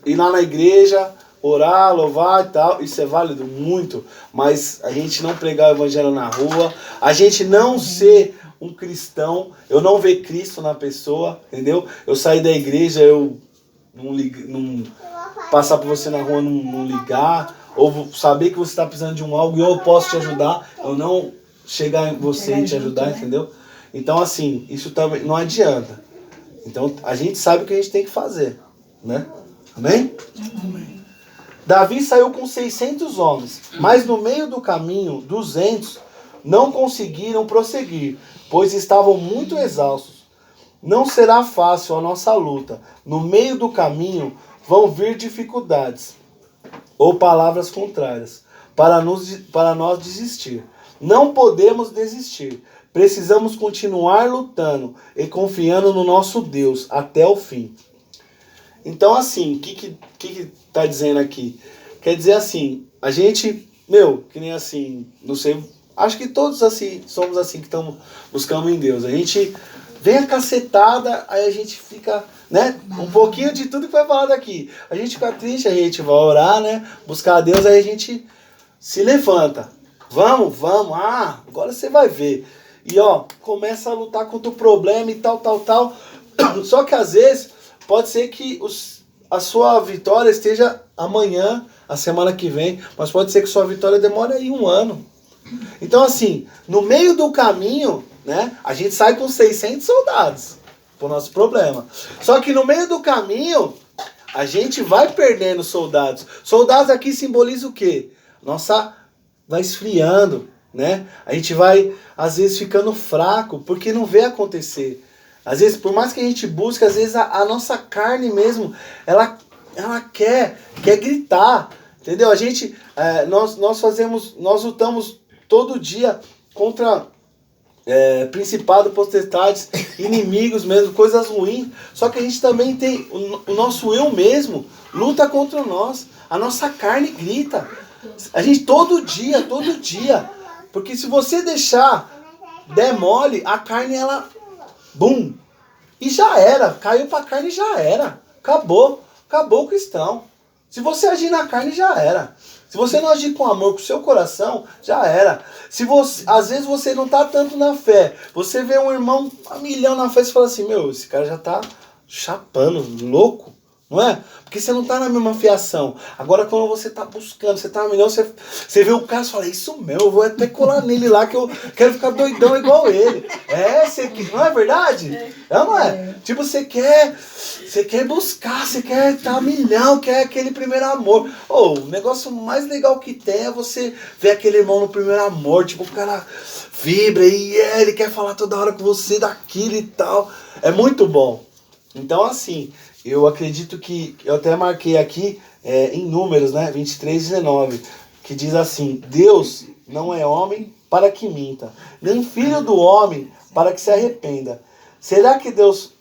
ir lá na igreja, orar, louvar e tal. Isso é válido muito. Mas a gente não pregar o evangelho na rua. A gente não ser um cristão, eu não ver Cristo na pessoa, entendeu? Eu sair da igreja, eu não passar por você na rua, não ligar, ou saber que você está precisando de algo e eu posso te ajudar, eu não chegar em você e te ajudar, entendeu? Então, assim, isso também não adianta. Então, a gente sabe o que a gente tem que fazer, né? Amém? Amém. Davi saiu com 600 homens, mas no meio do caminho, 200 não conseguiram prosseguir, pois estavam muito exaustos. Não será fácil a nossa luta. No meio do caminho vão vir dificuldades ou palavras contrárias para nós desistir. Não podemos desistir. Precisamos continuar lutando e confiando no nosso Deus até o fim. Então, assim, o que tá dizendo aqui? Quer dizer assim, a gente, que nem assim, não sei, acho que todos assim somos assim que estamos buscando em Deus. A gente vem a cacetada, aí a gente fica, né, um pouquinho de tudo que foi falado aqui. A gente fica triste, a gente vai orar, né, buscar a Deus, aí a gente se levanta. Vamos, agora você vai ver. E começa a lutar contra o problema e tal. Só que às vezes pode ser que a sua vitória esteja amanhã, a semana que vem, mas pode ser que sua vitória demore aí 1 ano. Então, assim, no meio do caminho, né, a gente sai com 600 soldados pro nosso problema. Só que no meio do caminho, a gente vai perdendo soldados. Soldados aqui simbolizam o quê? Vai esfriando, né? A gente vai, às vezes, ficando fraco, porque não vê acontecer. Às vezes, por mais que a gente busque, às vezes a nossa carne mesmo, ela quer gritar, entendeu? A gente, nós lutamos todo dia contra principado, potestades, inimigos mesmo, coisas ruins. Só que a gente também tem, o nosso eu mesmo luta contra nós. A nossa carne grita. A gente todo dia. Porque se você der mole, a carne ela... Bum! E já era. Caiu pra carne e já era. Acabou o cristão. Se você agir na carne, já era. Se você não agir com amor, com o seu coração, já era. Às vezes você não tá tanto na fé. Você vê um irmão a milhão na fé e fala assim, esse cara já tá chapando, louco. Não é? Porque você não tá na mesma fiação. Agora quando você tá buscando, você tá na milhão, você vê o cara e fala, isso mesmo, eu vou até colar nele lá que eu quero ficar doidão igual ele. Não é verdade? Não é? Tipo, você quer buscar, você quer estar a milhão, quer aquele primeiro amor. O negócio mais legal que tem é você ver aquele irmão no primeiro amor, tipo, o cara vibra e ele quer falar toda hora com você daquilo e tal. É muito bom. Então, assim, eu acredito que, eu até marquei aqui em Números, né, 23:19, que diz assim, Deus não é homem para que minta, nem filho do homem para que se arrependa. Será que Deus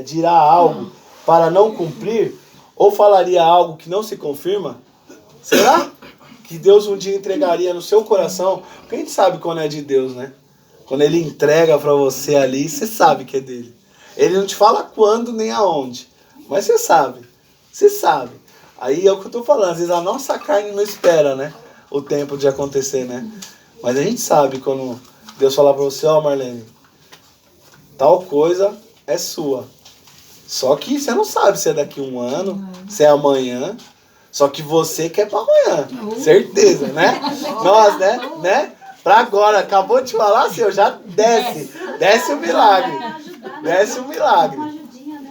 dirá algo para não cumprir? Ou falaria algo que não se confirma? Será que Deus um dia entregaria no seu coração? Porque a gente sabe quando é de Deus, né? Quando ele entrega para você ali, você sabe que é dele. Ele não te fala quando nem aonde, mas você sabe. Aí é o que eu tô falando, às vezes a nossa carne não espera, né, o tempo de acontecer, né? Mas a gente sabe quando Deus falar pra você, Marlene, tal coisa é sua. Só que você não sabe se é daqui 1 ano, se é amanhã, só que você quer pra amanhã, certeza, né? Nós, né? Pra agora, acabou de falar, Senhor, já desce o milagre.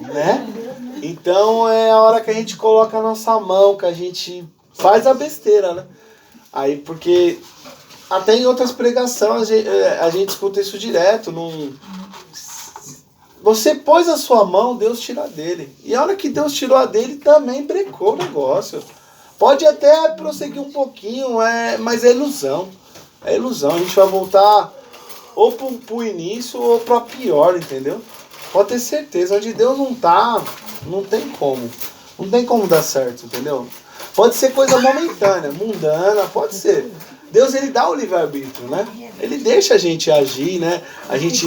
Né? Então é a hora que a gente coloca a nossa mão, que a gente faz a besteira, né? Aí, porque até em outras pregações a gente escuta isso direto. Você pôs a sua mão, Deus tira dele. E a hora que Deus tirou a dele, também brecou o negócio. Pode até prosseguir um pouquinho, mas é ilusão. É ilusão, a gente vai voltar ou pro início ou pro pior, entendeu? Pode ter certeza, onde Deus não tá, não tem como. Não tem como dar certo, entendeu? Pode ser coisa momentânea, mundana, pode ser. Deus, ele dá o livre-arbítrio, né? Ele deixa a gente agir, né? A gente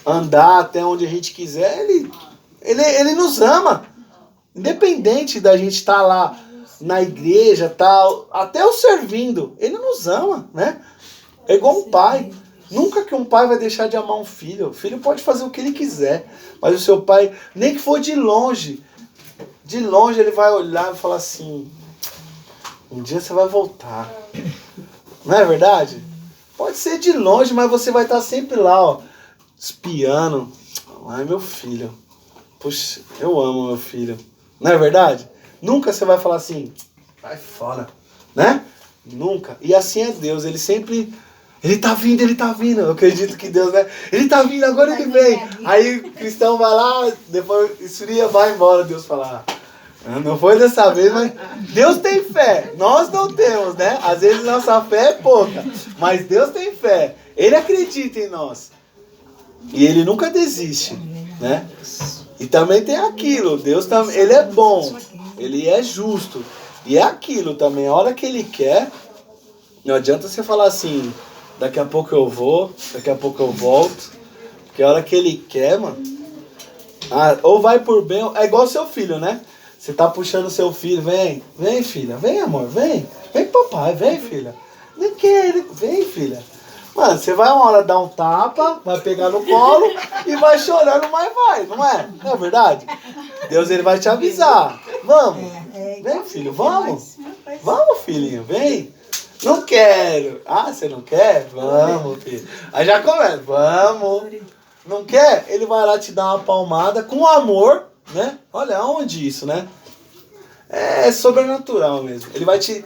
andar até onde a gente quiser. Ele nos ama. Independente da gente estar lá na igreja, tal, até o servindo, ele nos ama, né? É igual um pai. Nunca que um pai vai deixar de amar um filho. O filho pode fazer o que ele quiser, mas o seu pai, nem que for de longe ele vai olhar e falar assim, um dia você vai voltar. Não é verdade? Pode ser de longe, mas você vai estar sempre lá, ó, espiando. Ai, meu filho. Puxa, eu amo meu filho. Não é verdade? Nunca você vai falar assim, vai fora, né? Nunca. E assim é Deus, ele sempre... Ele tá vindo. Eu acredito que Deus, né? Ele tá vindo, agora ele vem. Aí o cristão vai lá, depois esfria, vai embora. Deus fala, não foi dessa vez, mas Deus tem fé. Nós não temos, né? Às vezes nossa fé é pouca, mas Deus tem fé. Ele acredita em nós. E ele nunca desiste, né? E também tem aquilo, Deus também, ele é bom, ele é justo. E é aquilo também, a hora que ele quer, não adianta você falar assim, daqui a pouco eu vou, daqui a pouco eu volto. Porque a hora que ele quer, mano, ou vai por bem, é igual seu filho, né? Você tá puxando seu filho, vem filha, vem amor, vem papai, vem filha. Não quer, vem filha. Mano, você vai uma hora dar um tapa, vai pegar no colo e vai chorando, mas vai, não é? Não é verdade? Deus, ele vai te avisar. Vamos, vem filho, vamos. Vamos filhinho, vem. Não quero. Ah, você não quer? Vamos filho. Aí já começa, vamos. Não quer? Ele vai lá te dar uma palmada com amor, né? Olha, onde isso, né? É sobrenatural mesmo. Ele vai te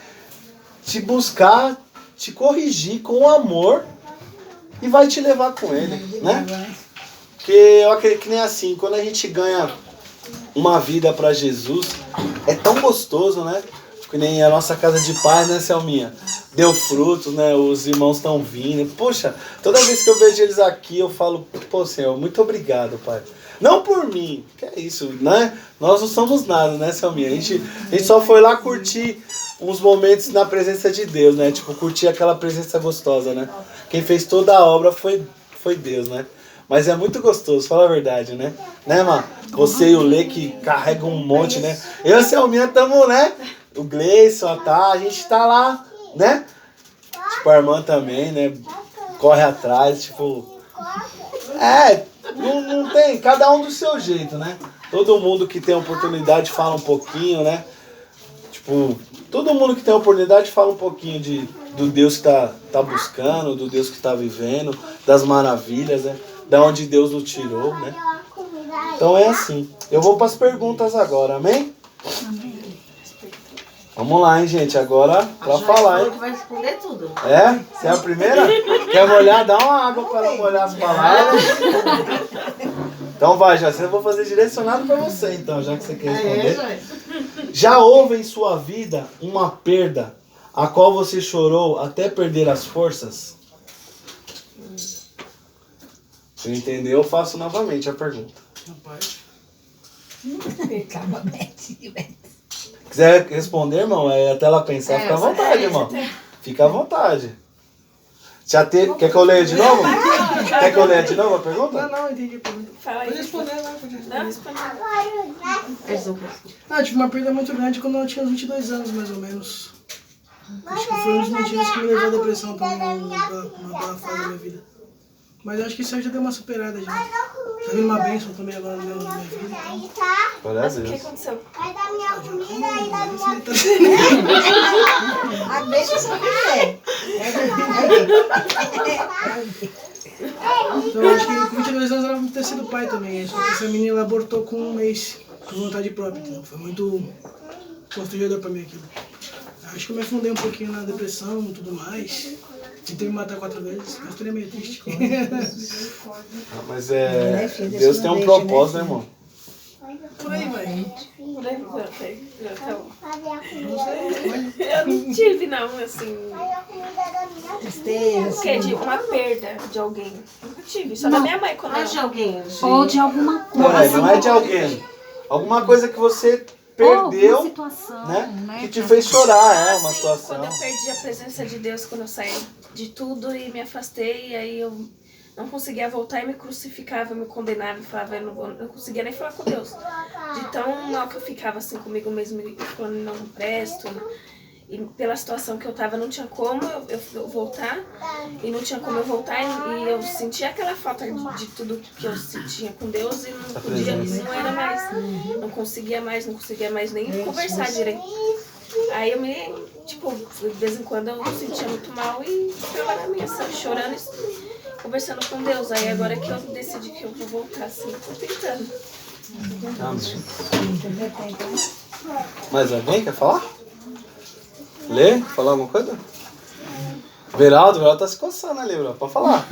buscar, te corrigir com amor e vai te levar com ele, né? Porque eu acredito que nem assim, quando a gente ganha uma vida para Jesus, é tão gostoso, né? Que nem a nossa casa de paz, né, Selminha? Deu frutos, né? Os irmãos estão vindo. Poxa, toda vez que eu vejo eles aqui, eu falo, pô, Senhor, muito obrigado, Pai. Não por mim, que é isso, né? Nós não somos nada, né, Selminha? A gente só foi lá curtir uns momentos na presença de Deus, né? Tipo, curtir aquela presença gostosa, né? Quem fez toda a obra foi Deus, né? Mas é muito gostoso, fala a verdade, né? Né, mano? Você e o Lê que carregam um monte, né? Eu e a Selminha estamos, né? O Gleison, a gente tá lá, né? Tipo, a irmã também, né? Corre atrás, tipo... Não tem, cada um do seu jeito, né? Todo mundo que tem oportunidade fala um pouquinho, né? Tipo, todo mundo que tem oportunidade fala um pouquinho do Deus que tá buscando, do Deus que tá vivendo, das maravilhas, né? Da onde Deus nos tirou, né? Então é assim. Eu vou para as perguntas agora, amém? Vamos lá, hein, gente? Agora, pra falar, hein? Vai responder tudo. É? Você é a primeira? Quer molhar? Dá uma água para ela molhar as palavras. Então vai, Jacê, eu vou fazer direcionado para você, então, já que você quer responder. Já houve em sua vida uma perda a qual você chorou até perder as forças? Se entendeu, eu faço novamente a pergunta. Quiser responder, irmão, até ela pensar, fica à vontade, irmão. Fica à vontade. Já teve... Quer que eu leia de novo? Quer que eu leia de novo a pergunta? Não, entendi a pergunta. Fala aí. Pode responder lá, pode responder. Não, Tive uma perda muito grande quando eu tinha uns 22 anos, mais ou menos. Acho que foi um dos motivos que me levou à depressão também, naquela fase da minha vida. Mas eu acho que isso aí já deu uma superada já. Tá vindo uma bênção também agora na minha vida. Então... Glória a Deus. O que aconteceu? Vai dar minha comida aí, da minha Tá... A bênção só quiser. Então eu acho que com 22 anos era pra ter sido pai também. Só que essa menina ela abortou com um mês, por vontade própria. Então foi muito constrangedor pra mim aquilo. Acho que eu me afundei um pouquinho na depressão e tudo mais. Tentei me matar 4 vezes, a história é meio triste. Mas Deus tem um propósito, né, irmão? Por aí, vai. Por aí, tá bom. Eu não tive, não, assim... Porque de uma perda de alguém. Nunca tive, só da minha mãe quando Mas de alguém. Ou de alguma Não coisa. é de alguém. Alguma coisa que você Ou perdeu, uma situação, né? Que te fez chorar, uma situação. Quando eu perdi a presença de Deus, quando eu saí de tudo e me afastei, aí eu não conseguia voltar e me crucificava, me condenava e falava, eu não conseguia nem falar com Deus. De tão mal que eu ficava assim comigo mesmo, falando, não presto. E pela situação que eu tava, não tinha como eu voltar. E não tinha como eu voltar. E eu sentia aquela falta de tudo que eu sentia com Deus. E não podia, não era mais. Não conseguia mais nem conversar direito. Aí eu tipo, de vez em quando eu sentia muito mal e ficava na minha, sabe, chorando e conversando com Deus. Aí agora que eu decidi que eu vou voltar, assim, tô tentando. Amém. Mais alguém quer falar? Lê? Falar alguma coisa? Veraldo tá se coçando ali, bro. Pode falar.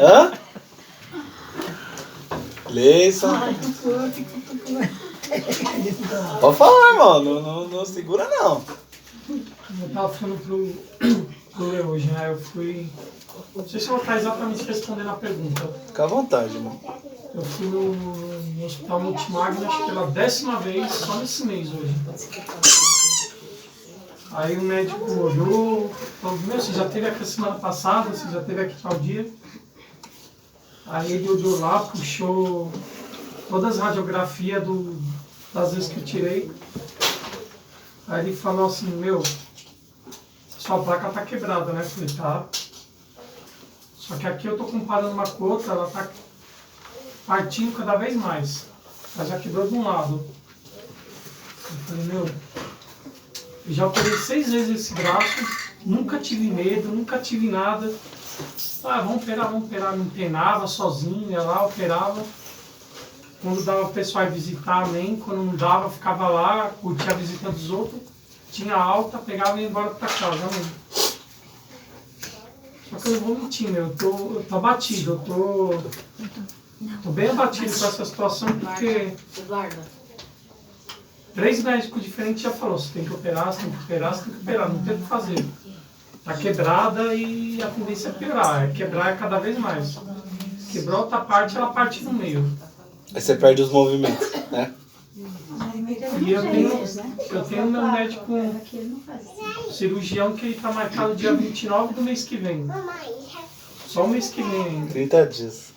Hã? Lê isso. Pode falar, irmão. Não segura, não. Eu tava falando pro Leo hoje, né? Eu fui... Não sei se eu vou estar exatamente respondendo a pergunta. Fica à vontade, irmão. Eu fui no Hospital Multimagna, acho que pela 10ª vez, só nesse mês hoje. Aí o médico olhou, falou, você já teve aqui a semana passada, você já teve aqui tal dia. Aí ele olhou lá, puxou todas as radiografias das vezes que eu tirei. Aí ele falou assim, sua placa tá quebrada, né? Eu falei, tá. Só que aqui eu tô comparando uma com outra, ela tá partindo cada vez mais. Ela já quebrou de um lado. Eu falei, eu já operei 6 vezes esse braço, nunca tive medo, nunca tive nada. Vamos operar, me internava sozinho, ia lá, operava. Quando dava o pessoal ir visitar, amém. Quando não dava, ficava lá, curtia a visita dos outros. Tinha alta, pegava e ia embora pra casa, amém. Só que eu não vou mentir, eu tô abatido, eu tô bem abatido com essa situação, porque 3 médicos diferentes já falaram, você tem que operar, não tem o que fazer. Tá quebrada e a tendência é piorar, quebrar cada vez mais. Quebrou outra parte, ela parte no meio. Aí você perde os movimentos, né? E eu tenho meu médico cirurgião que ele está marcado dia 29 do mês que vem. Só o mês que vem ainda. 30 dias.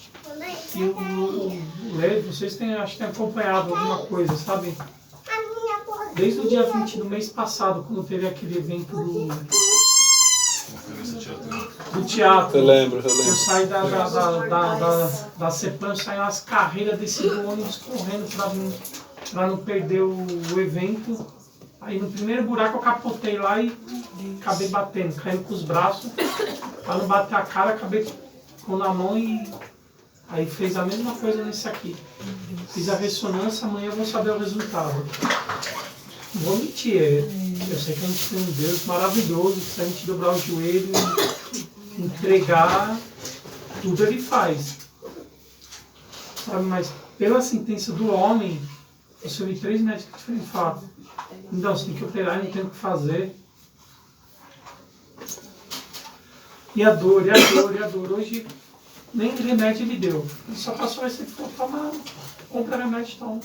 E o Levi, vocês acho que têm acompanhado alguma coisa, sabe? Desde o dia 20 do mês passado, quando teve aquele evento do teatro. Eu lembro. Eu saí da CEPAM, eu saí nas carreiras, desci do ônibus correndo para não perder o evento. Aí no primeiro buraco eu capotei lá e acabei batendo, caindo com os braços. Para não bater a cara, acabei com na mão e aí fez a mesma coisa nesse aqui. Fiz a ressonância, amanhã eu vou saber o resultado. Não vou mentir, eu sei que a gente tem um Deus maravilhoso, que se a gente dobrar o joelho e entregar, tudo ele faz. Sabe, mas pela sentença do homem, eu ouvi 3 médicos diferentes falar, então você tem que operar e não tem o que fazer. E a dor. Hoje nem remédio ele deu. Ele só passou esse falou, toma, compra remédio, toma.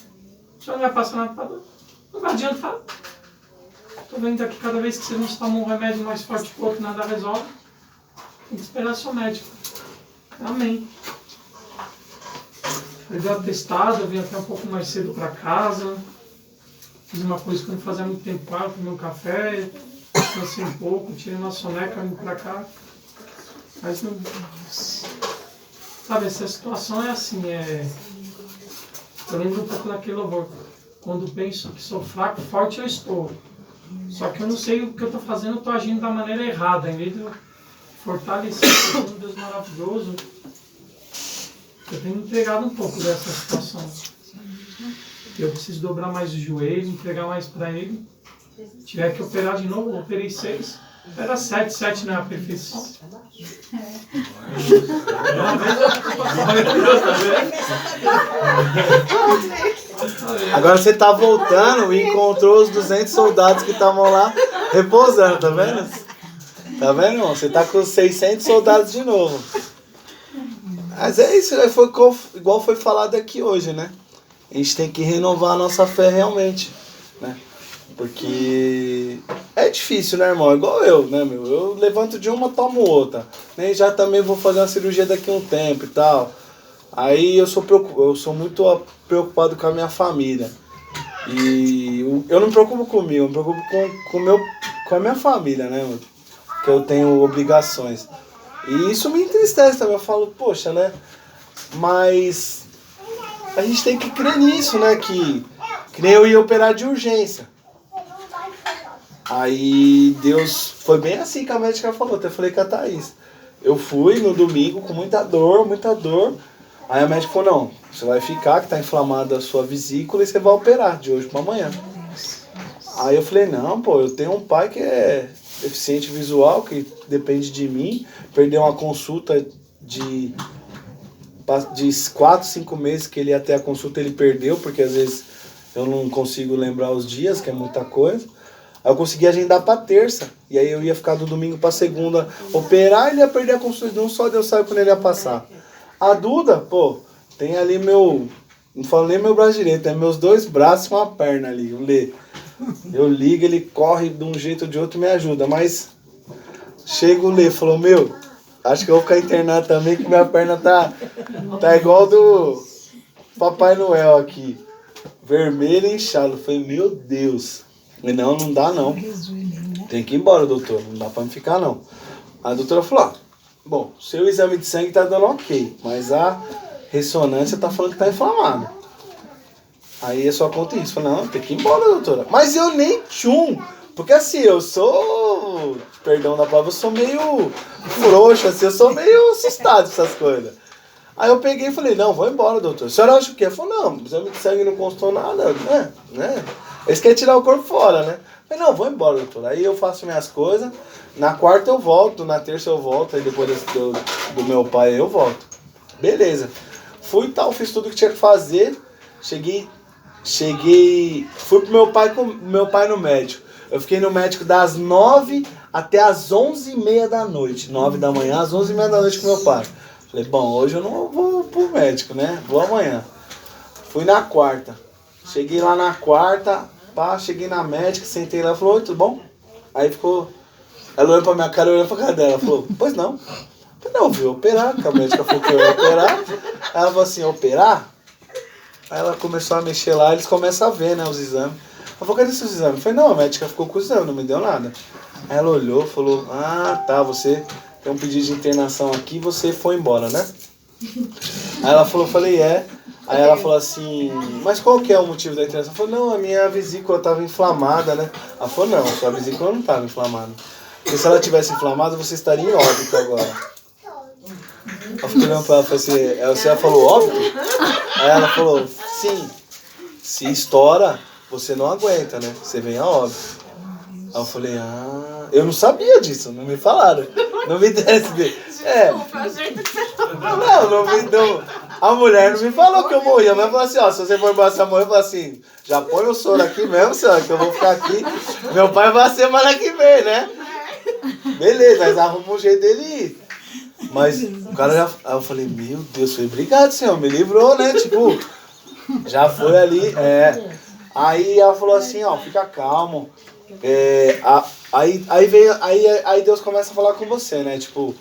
O senhor não vai passar nada para dor. Não vai adiantar. Estou vendo aqui cada vez que você não toma um remédio mais forte que o outro, nada resolve. Tem que esperar seu médico. Amém. Eu dei atestado, eu vim até um pouco mais cedo para casa. Fiz uma coisa que eu não fazia muito tempo, tomei um café, descansei um pouco, tirei uma soneca, vim para cá. Mas não... Sabe, essa situação é assim, eu lembro um pouco daquele louvor. Quando penso que sou fraco, forte eu estou. Só que eu não sei o que eu estou fazendo, eu estou agindo da maneira errada. Em vez de eu fortalecer um Deus maravilhoso, eu tenho entregado um pouco dessa situação. Eu preciso dobrar mais o joelho, entregar mais para Ele. Se tiver que operar de novo, eu operei 6. Era 7 não é a perfeição. Agora você tá voltando e encontrou os 200 soldados que estavam lá repousando, tá vendo? Tá vendo, irmão? Você tá com os 600 soldados de novo. Mas é isso, né? Foi igual foi falado aqui hoje, né? A gente tem que renovar a nossa fé realmente, né? Porque é difícil, né, irmão? Igual eu, né, meu? Eu levanto de uma, tomo outra. Nem já também vou fazer uma cirurgia daqui a um tempo e tal. Aí eu sou muito preocupado com a minha família. E eu não me preocupo comigo, eu me preocupo com a minha família, né, mano? Que eu tenho obrigações. E isso me entristece também. Eu falo, poxa, né? Mas a gente tem que crer nisso, né? Que nem eu ia operar de urgência. Aí Deus, foi bem assim que a médica falou, até falei com a Thaís. Eu fui no domingo com muita dor. Aí a médica falou, não, você vai ficar, que tá inflamada a sua vesícula e você vai operar de hoje para amanhã. Aí eu falei, não, pô, eu tenho um pai que é deficiente visual, que depende de mim. Perdeu uma consulta de 4, 5 meses que ele ia até a consulta, ele perdeu, porque às vezes eu não consigo lembrar os dias, que é muita coisa. Aí eu consegui agendar pra terça, e aí eu ia ficar do domingo pra segunda operar, ele ia perder a consulta, não só Deus sabe quando ele ia passar. A Duda, pô, tem ali não falo nem meu braço direito, é meus 2 braços e uma perna ali, o Lê. Eu ligo, ele corre de um jeito ou de outro e me ajuda, mas chega o Lê, falou, meu, acho que eu vou ficar internado também, que minha perna tá igual do Papai Noel aqui, vermelho e inchado. Eu falei, meu Deus. Não dá não. Tem que ir embora, doutor. Não dá pra me ficar não. A doutora falou, bom, seu exame de sangue tá dando ok, mas a ressonância tá falando que tá inflamado. Aí é só conta isso. Eu falei, não, tem que ir embora, doutora. Mas eu nem porque assim, eu sou, perdão da palavra, eu sou meio frouxo, assim, eu sou meio assustado com essas coisas. Aí eu peguei e falei, não, vou embora, doutor. A senhora acha o quê? Ela falou, não, o exame de sangue não constou nada, né? Eles querem tirar o corpo fora, né? Eu falei, não, vou embora, doutor. Aí eu faço minhas coisas, na quarta eu volto, na terça eu volto, aí depois do meu pai eu volto. Beleza. Fui e tal, fiz tudo que tinha que fazer, cheguei, fui pro meu pai no médico. Eu fiquei no médico das 9 até as 11h30 da noite. 9 da manhã às 11h30 da noite com meu pai. Falei, bom, hoje eu não vou pro médico, né? Vou amanhã. Fui na quarta. Cheguei lá na quarta, cheguei na médica, sentei lá e falou, oi, tudo bom? Aí ficou... Ela olhou pra minha cara, eu olhei pra cara dela. Ela falou, pois não. Eu falei, não, viu, operar, que a médica falou que eu ia operar. Aí ela falou assim, operar? Aí ela começou a mexer lá, eles começam a ver, né, os exames. Ela falou, cadê seus exames? Eu falei, não, a médica ficou com o exame, não me deu nada. Aí ela olhou, falou, tá, você tem um pedido de internação aqui, você foi embora, né? Aí ela falou, falei, é. Aí ela falou assim, mas qual que é o motivo da internação? Eu falei, não, a minha vesícula estava inflamada, né? Ela falou, não, sua vesícula não estava inflamada. Porque se ela tivesse inflamada, você estaria em óbito agora. Eu fiquei olhando pra ela e falei assim, você falou óbito? Aí ela falou, sim, se estoura, você não aguenta, né? Você vem a óbito. Aí eu falei, eu não sabia disso, não me falaram. Não me desse. Não me deu. A mulher não me falou que eu morria, mas falou assim, se você for embora, você morrer, eu falei assim, já põe o soro aqui mesmo, senhora, que eu vou ficar aqui. Meu pai vai ser semana que vem, né? Beleza, mas arruma um jeito dele ir. Mas o cara já... Aí eu falei, meu Deus, falei, obrigado, senhor, me livrou, né? Tipo, já foi ali, Aí ela falou assim, fica calmo. Aí Deus começa a falar com você, né? Tipo,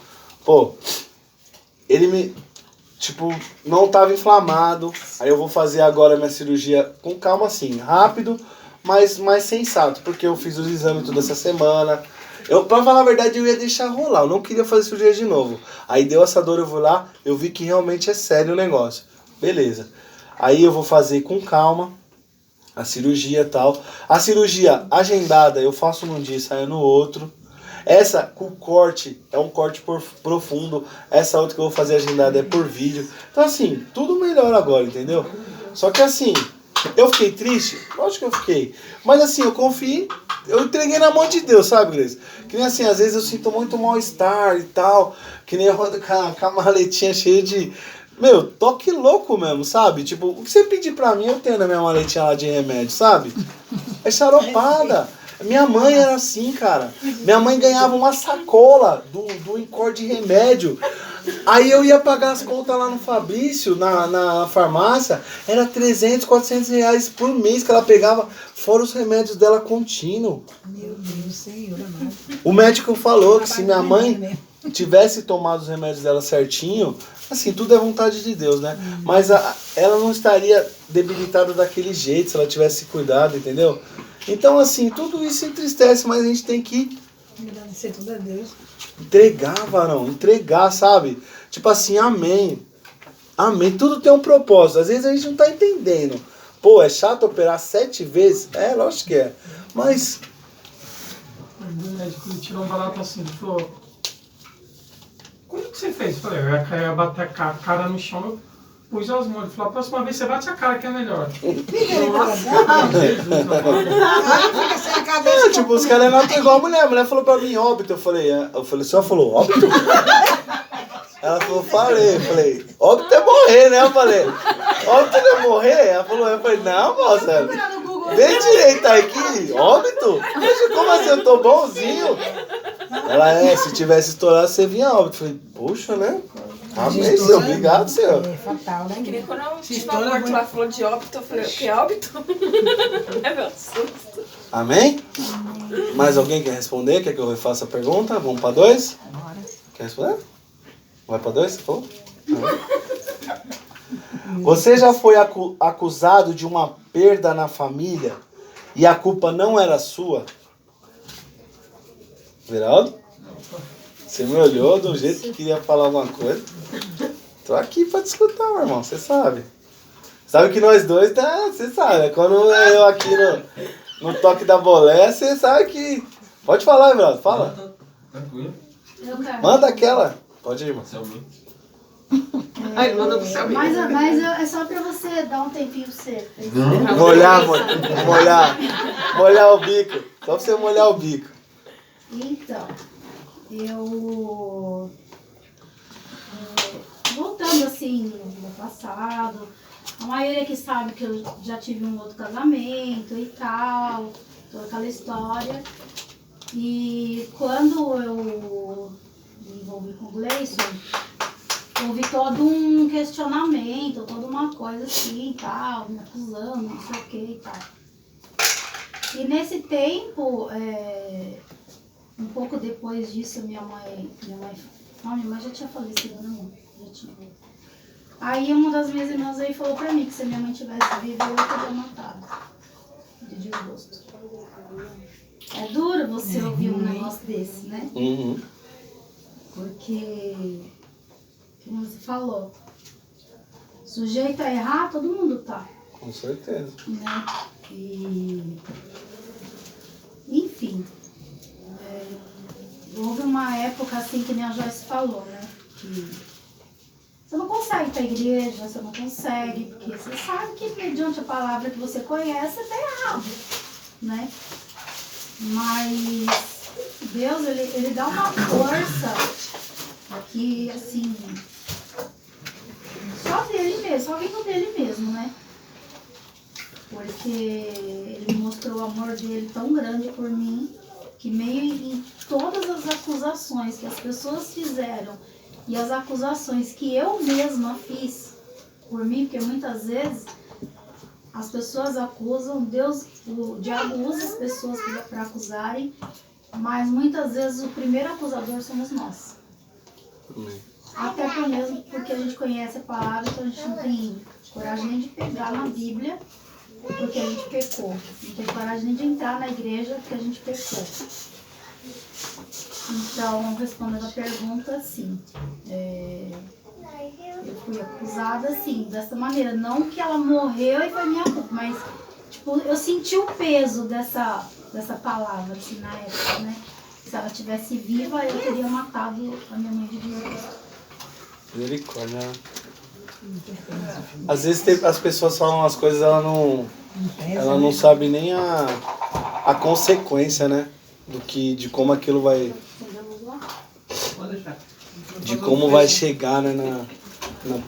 ele me... Tipo, não tava inflamado. Aí eu vou fazer agora minha cirurgia com calma assim, rápido, mas mais sensato, porque eu fiz os exames toda essa semana. Pra falar a verdade, eu ia deixar rolar, eu não queria fazer cirurgia de novo. Aí deu essa dor, eu vou lá, eu vi que realmente é sério o negócio. Beleza. Aí eu vou fazer com calma a cirurgia e tal. A cirurgia agendada eu faço num dia e saio no outro. Essa com corte, é um corte profundo. Essa outra que eu vou fazer agendada é por vídeo. Então assim, tudo melhor agora, entendeu? Só que assim, eu fiquei triste? Lógico que eu fiquei. Mas assim, eu confiei, eu entreguei na mão de Deus, sabe, Grace? Que nem assim, às vezes eu sinto muito mal-estar e tal. Que nem eu ando com a maletinha cheia de... Meu, toque louco mesmo, sabe? Tipo, o que você pedir pra mim, eu tenho na minha maletinha lá de remédio, sabe? É xaropada. Minha mãe era assim, cara. Minha mãe ganhava uma sacola do Incor de remédio. Aí eu ia pagar as contas lá no Fabrício, na farmácia. Era 300, 400 reais por mês que ela pegava, fora os remédios dela contínuo. Meu Deus, Senhor amado. O médico falou que se minha mãe tivesse tomado os remédios dela certinho, assim, tudo é vontade de Deus, né? Mas ela não estaria debilitada daquele jeito se ela tivesse cuidado, entendeu? Então, assim, tudo isso entristece, mas a gente tem que Agradecer tudo a Deus. entregar, varão, entregar, sabe? Tipo assim, amém. Amém. Tudo tem um propósito. Às vezes a gente não tá entendendo. Pô, é chato operar 7 vezes? É, lógico que é. Mas... O médico me tirou um barato assim, ele falou, como que você fez? Eu falei, eu ia bater a cara no chão, eu pus as mãos. Ele falou, a próxima vez você bate a cara que é melhor. Nossa, Jesus, É, tipo, os caras não estão igual a mulher. A mulher falou pra mim, óbito. Eu falei, a senhora falou, óbito? Ela falou, falei, óbito é morrer, né? Eu falei, óbito não é morrer? Ela falou, eu falei, não, moça, vem direito aqui, óbito? Poxa, como assim, eu tô bonzinho? Ela, se tivesse estourado, você vinha óbito. Eu falei, poxa, né? Amém, senhor, obrigado, senhor. É fatal, né? Que nem quando eu tive uma morte lá, falou de óbito, eu falei, o que é óbito? É meu susto. Amém? Mais alguém quer responder? Quer que eu refaça a pergunta? Vamos pra 2? Quer responder? Vai pra 2, você falou? Você já foi acusado de uma perda na família e a culpa não era sua? Veraldo? Você me olhou de um jeito que queria falar alguma coisa. Tô aqui pra te escutar, meu irmão, você sabe. Sabe que nós dois, tá? Você sabe. Quando eu aqui no toque da bolé, você sabe que... Pode falar, Veraldo, fala. Tranquilo. Manda aquela. Pode ir, irmão. Ai, manda pro céu. Mas é só pra você dar um tempinho pra você. Molhar o bico. Só pra você molhar o bico. Então, voltando assim no passado, a maioria que sabe que eu já tive um outro casamento e tal, toda aquela história. E quando eu me envolvi com o Gleison, houve todo um questionamento, toda uma coisa assim e tal, me acusando, não sei o que e tal. E nesse tempo, um pouco depois disso, minha mãe já tinha falecido, né? Já tinha. Aí uma das minhas irmãs aí falou pra mim que se minha mãe tivesse viva, eu teria matado. De desgosto. É duro você ouvir um negócio desse, né? Uhum. Porque, como você falou, sujeito a errar, todo mundo tá. Com certeza. Né? E, enfim, houve uma época assim que nem a Joyce falou, né? Que você não consegue ir pra igreja, você não consegue, porque você sabe que mediante a palavra que você conhece, tá errado, né? Mas Deus, ele dá uma força que, assim, só dele mesmo, só vindo dele mesmo, né? Porque ele me mostrou o amor dele tão grande por mim, que meio em todas as acusações que as pessoas fizeram e as acusações que eu mesma fiz por mim, porque muitas vezes as pessoas acusam, Deus, o diabo usa as pessoas para acusarem, mas muitas vezes o primeiro acusador somos nós. Até mesmo porque a gente conhece a palavra, então a gente não tem coragem nem de pegar na Bíblia, porque a gente pecou. Não tem coragem nem de entrar na igreja, porque a gente pecou. Então, respondendo a pergunta, assim, eu fui acusada, assim, dessa maneira. Não que ela morreu e foi minha culpa, mas, tipo, eu senti o peso dessa palavra, assim, na época, né? Se ela estivesse viva, eu teria matado a minha mãe de desgosto. Misericórdia. Às vezes as pessoas falam umas coisas, ela não sabe nem a consequência, né? De como aquilo vai... De como vai chegar, né?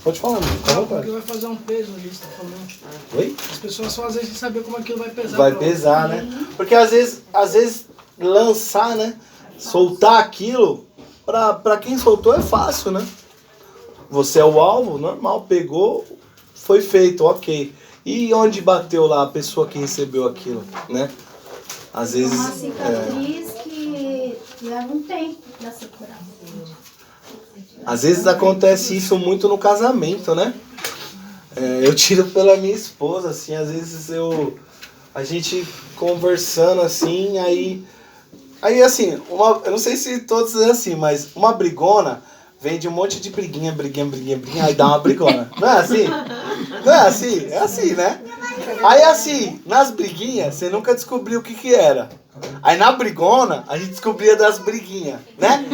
Pode falar, mano. Porque vai fazer um peso ali, você tá falando. Oi? As pessoas só às vezes sabem como aquilo vai pesar. Vai pesar, né? Porque às vezes lançar, né? Soltar aquilo, pra quem soltou é fácil, né? Você é o alvo, normal, pegou, foi feito, ok. E onde bateu lá a pessoa que recebeu aquilo, né? Às vezes... É uma cicatriz que leva um tempo pra se curar. às vezes acontece isso muito no casamento, né? Eu tiro pela minha esposa, assim, às vezes a gente conversando assim, aí assim, eu não sei se todos é assim, mas uma brigona vem de um monte de briguinha, aí dá uma brigona. Não é assim? Não é assim? É assim, né? Aí assim, nas briguinhas, você nunca descobriu o que era. Aí na brigona, a gente descobria das briguinhas, né?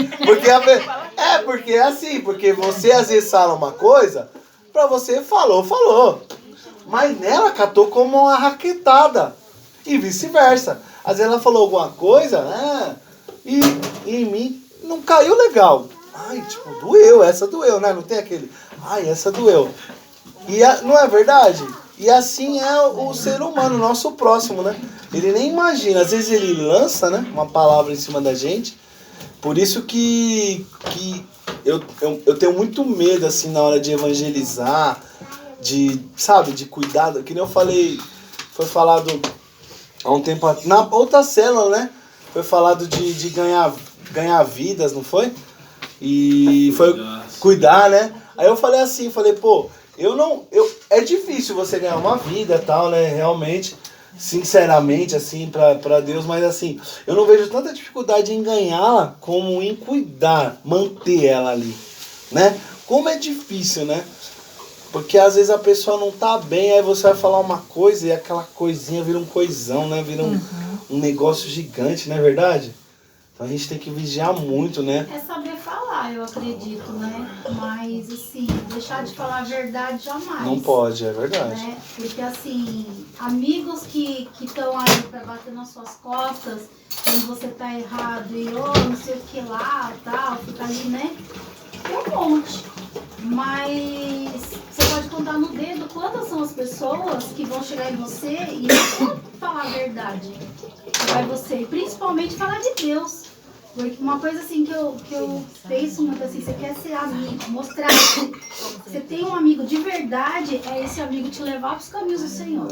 Porque é assim, porque você às vezes fala uma coisa, pra você falou. Mas nela catou como uma raquetada. E vice-versa. Às vezes ela falou alguma coisa, e em mim não caiu legal. Ai, tipo, doeu, essa doeu, né? Não tem aquele, ai, essa doeu. E não é verdade? E assim é o ser humano, nosso próximo, né? Ele nem imagina, às vezes ele lança, né, uma palavra em cima da gente. Por isso que eu tenho muito medo, assim, na hora de evangelizar, de cuidar, que nem eu falei, foi falado há um tempo atrás, na outra célula, né? Foi falado de ganhar vidas, não foi? E foi cuidar, né? Aí eu falei assim, pô, é difícil você ganhar uma vida e tal, né? Realmente, sinceramente, assim, pra Deus, mas assim, eu não vejo tanta dificuldade em ganhá-la como em cuidar, manter ela ali, né? Como é difícil, né? Porque às vezes a pessoa não tá bem, aí você vai falar uma coisa e aquela coisinha vira um coisão, né? Vira um negócio gigante, não é verdade? Então a gente tem que vigiar muito, né? É saber falar, eu acredito, né? Mas, assim, deixar de falar a verdade jamais. Não pode, é verdade. Né? Porque, assim, amigos que estão aí pra bater nas suas costas quando você tá errado e, não sei o que lá, tal, fica ali, né? Tem um monte. Mas você pode contar no dedo quantas são as pessoas que vão chegar em você e não vão falar a verdade para você. E principalmente falar de Deus. Porque uma coisa assim que eu penso muito assim, você quer ser amigo, mostrar que você tem um amigo de verdade, é esse amigo te levar para os caminhos do Senhor.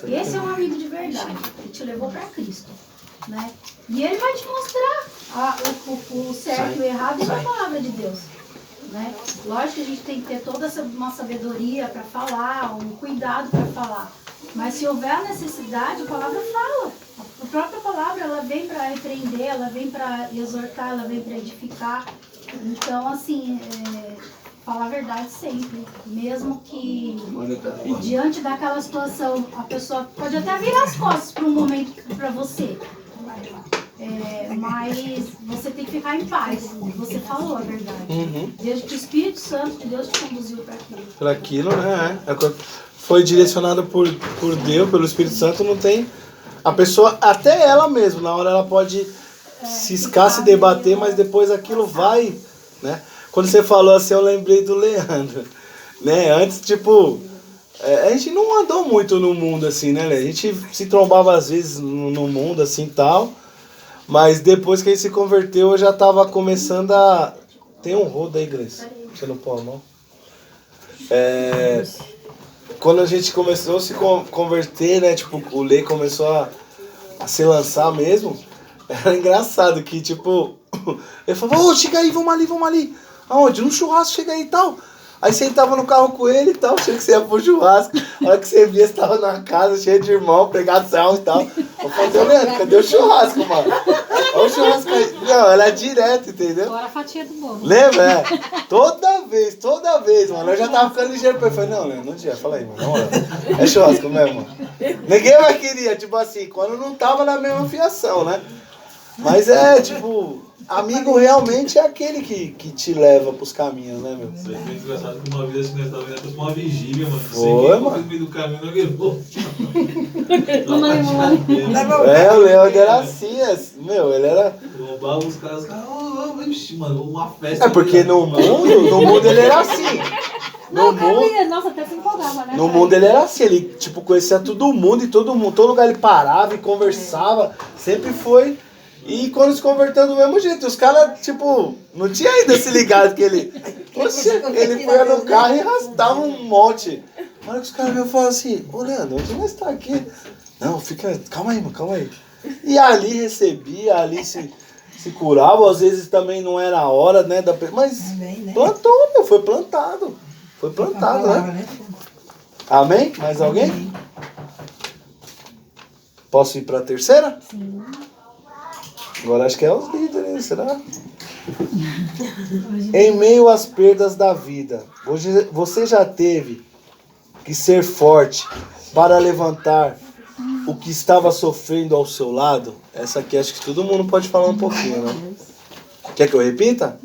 Esse é um amigo de verdade, que te levou para Cristo. Né? E ele vai te mostrar o certo e o errado da palavra de Deus. Né? Lógico que a gente tem que ter toda uma sabedoria para falar, um cuidado para falar. Mas se houver a necessidade, a palavra fala. A própria palavra, ela vem para repreender, ela vem para exortar, ela vem para edificar. Então, assim, falar a verdade sempre. Mesmo que diante daquela situação, a pessoa pode até virar as costas por um momento para você. Mas você tem que ficar em paz. Você falou a verdade. Desde que o Espírito Santo de Deus te conduziu para aquilo. Para aquilo, né? Foi direcionado por Deus, pelo Espírito Santo, não tem... A pessoa, até ela mesma, na hora ela pode ciscar, se debater, mas depois aquilo vai, né? Quando você falou assim, eu lembrei do Leandro, né? Antes, tipo, a gente não andou muito no mundo assim, né, Leandro? A gente se trombava às vezes no mundo assim e tal, mas depois que ele se converteu, eu já tava começando a... Tem um rodo aí, Grace? Você não pôr a mão? Quando a gente começou a se converter, né, tipo, o Lei começou a se lançar mesmo, era engraçado que, tipo, ele falou, chega aí, vamos ali. Aonde? No churrasco, chega aí e tal. Aí você entrava no carro com ele e tal, achei que você ia pro churrasco. A hora que você via, você tava numa casa cheia de irmão, pregação e tal. Eu falei, Leandro, cadê o churrasco, mano? Olha o churrasco aí. Não, ela é direto, entendeu? Agora a fatia do bolo. Lembra? Toda vez, mano. Eu já tava ficando ligeiro pra ele. Falei, não, Leandro, não dia. Fala aí, mano. Vamos lá. É churrasco mesmo, mano. Ninguém mais queria, tipo assim, quando não tava na mesma fiação, né? Mas tipo... Amigo realmente é aquele que te leva pros caminhos, né, meu? Isso aí foi engraçado que uma vez assim, nós estávamos indo pra uma vigília, mano. Foi, mano. No meio do caminho, não levou. O Leandro era assim, meu, ele era... Roubava os caras, mano, uma festa. É porque no mundo ele era assim. Nossa, até se empolgava, né? No mundo ele era assim, ele tipo conhecia todo mundo e todo lugar ele parava e conversava, sempre foi. E quando se converteu do mesmo jeito, os caras, tipo, não tinha ainda se ligado que ele... Poxa, ele foi no carro e arrastava um monte. Na hora que os caras veio e falaram assim, ô Leandro, onde nós tá aqui? Não, fica, calma aí, mano, calma aí. E ali recebia, ali se se curava, às vezes também não era a hora, né? Mas plantou, meu, foi plantado. Foi plantado, né? Amém? Mais alguém? Posso ir para a terceira? Sim. Agora acho que é os líderes, será? Em meio às perdas da vida, você já teve que ser forte para levantar o que estava sofrendo ao seu lado? Essa aqui acho que todo mundo pode falar um pouquinho, né? Quer que eu repita?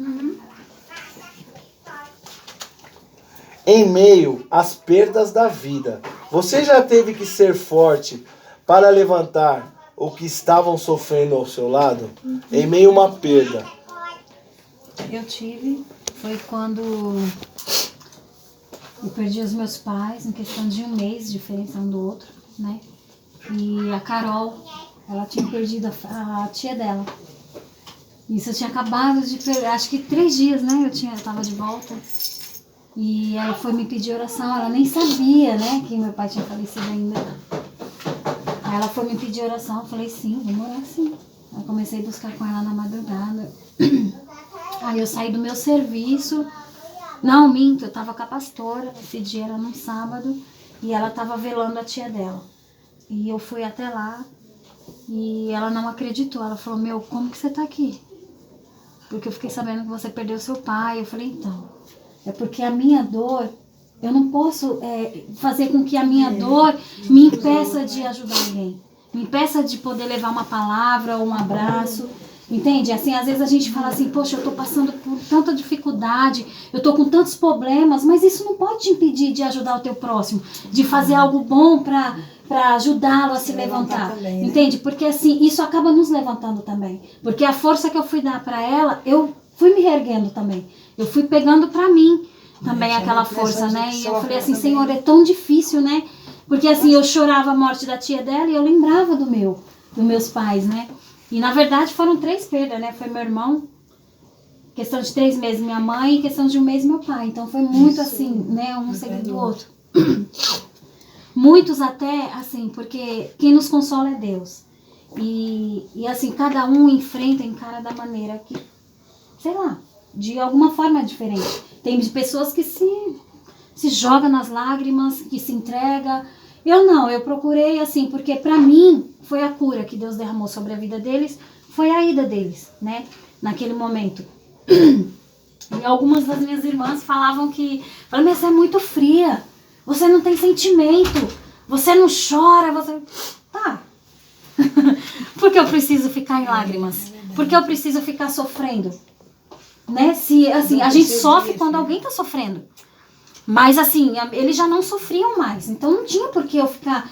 Em meio às perdas da vida, você já teve que ser forte para levantar o que estavam sofrendo ao seu lado? Em meio a uma perda. Eu tive, foi quando eu perdi os meus pais, em questão de 1 mês, diferença um do outro, né? E a Carol, ela tinha perdido a tia dela. Isso eu tinha acabado de perder, acho que 3 dias, né? Eu tava de volta. E ela foi me pedir oração, ela nem sabia, né, que meu pai tinha falecido ainda. Aí ela foi me pedir oração, eu falei, sim, vamos orar sim. Aí comecei a buscar com ela na madrugada. Aí eu saí do meu serviço, não, minto, eu tava com a pastora, esse dia era num sábado, e ela tava velando a tia dela. E eu fui até lá, e ela não acreditou, ela falou, meu, como que você tá aqui? Porque eu fiquei sabendo que você perdeu seu pai. Eu falei, então, é porque a minha dor, eu não posso fazer com que a minha dor me impeça de ajudar alguém. Me impeça de poder levar uma palavra ou um abraço. Entende? Assim, às vezes a gente fala assim, poxa, eu tô passando por tanta dificuldade, eu tô com tantos problemas, mas isso não pode te impedir de ajudar o teu próximo, de fazer algo bom para ajudá-lo a se levantar. Também, né? Entende? Porque assim, isso acaba nos levantando também. Porque a força que eu fui dar para ela, eu fui me reerguendo também. Eu fui pegando para mim também aquela força, né? E eu falei assim, Senhor, é tão difícil, né? Porque assim, eu chorava a morte da tia dela e eu lembrava dos meus pais, né? E na verdade foram 3 perdas, né? Foi meu irmão, questão de 3 meses minha mãe, e questão de 1 mês meu pai. Então foi muito assim, né? Um seguido do outro. Muitos até, assim, porque quem nos consola é Deus. E assim, cada um encara da maneira que, sei lá, de alguma forma diferente. Tem pessoas que se jogam nas lágrimas, que se entrega. Eu não, eu procurei assim, porque pra mim foi a cura que Deus derramou sobre a vida deles, foi a ida deles, né, naquele momento. E algumas das minhas irmãs falavam mas você é muito fria, você não tem sentimento, você não chora, você... Tá. Porque eu preciso ficar em lágrimas? Porque eu preciso ficar sofrendo? Né? Se, assim, a gente sofre quando alguém tá sofrendo. Mas assim, eles já não sofriam mais. Então não tinha por que eu ficar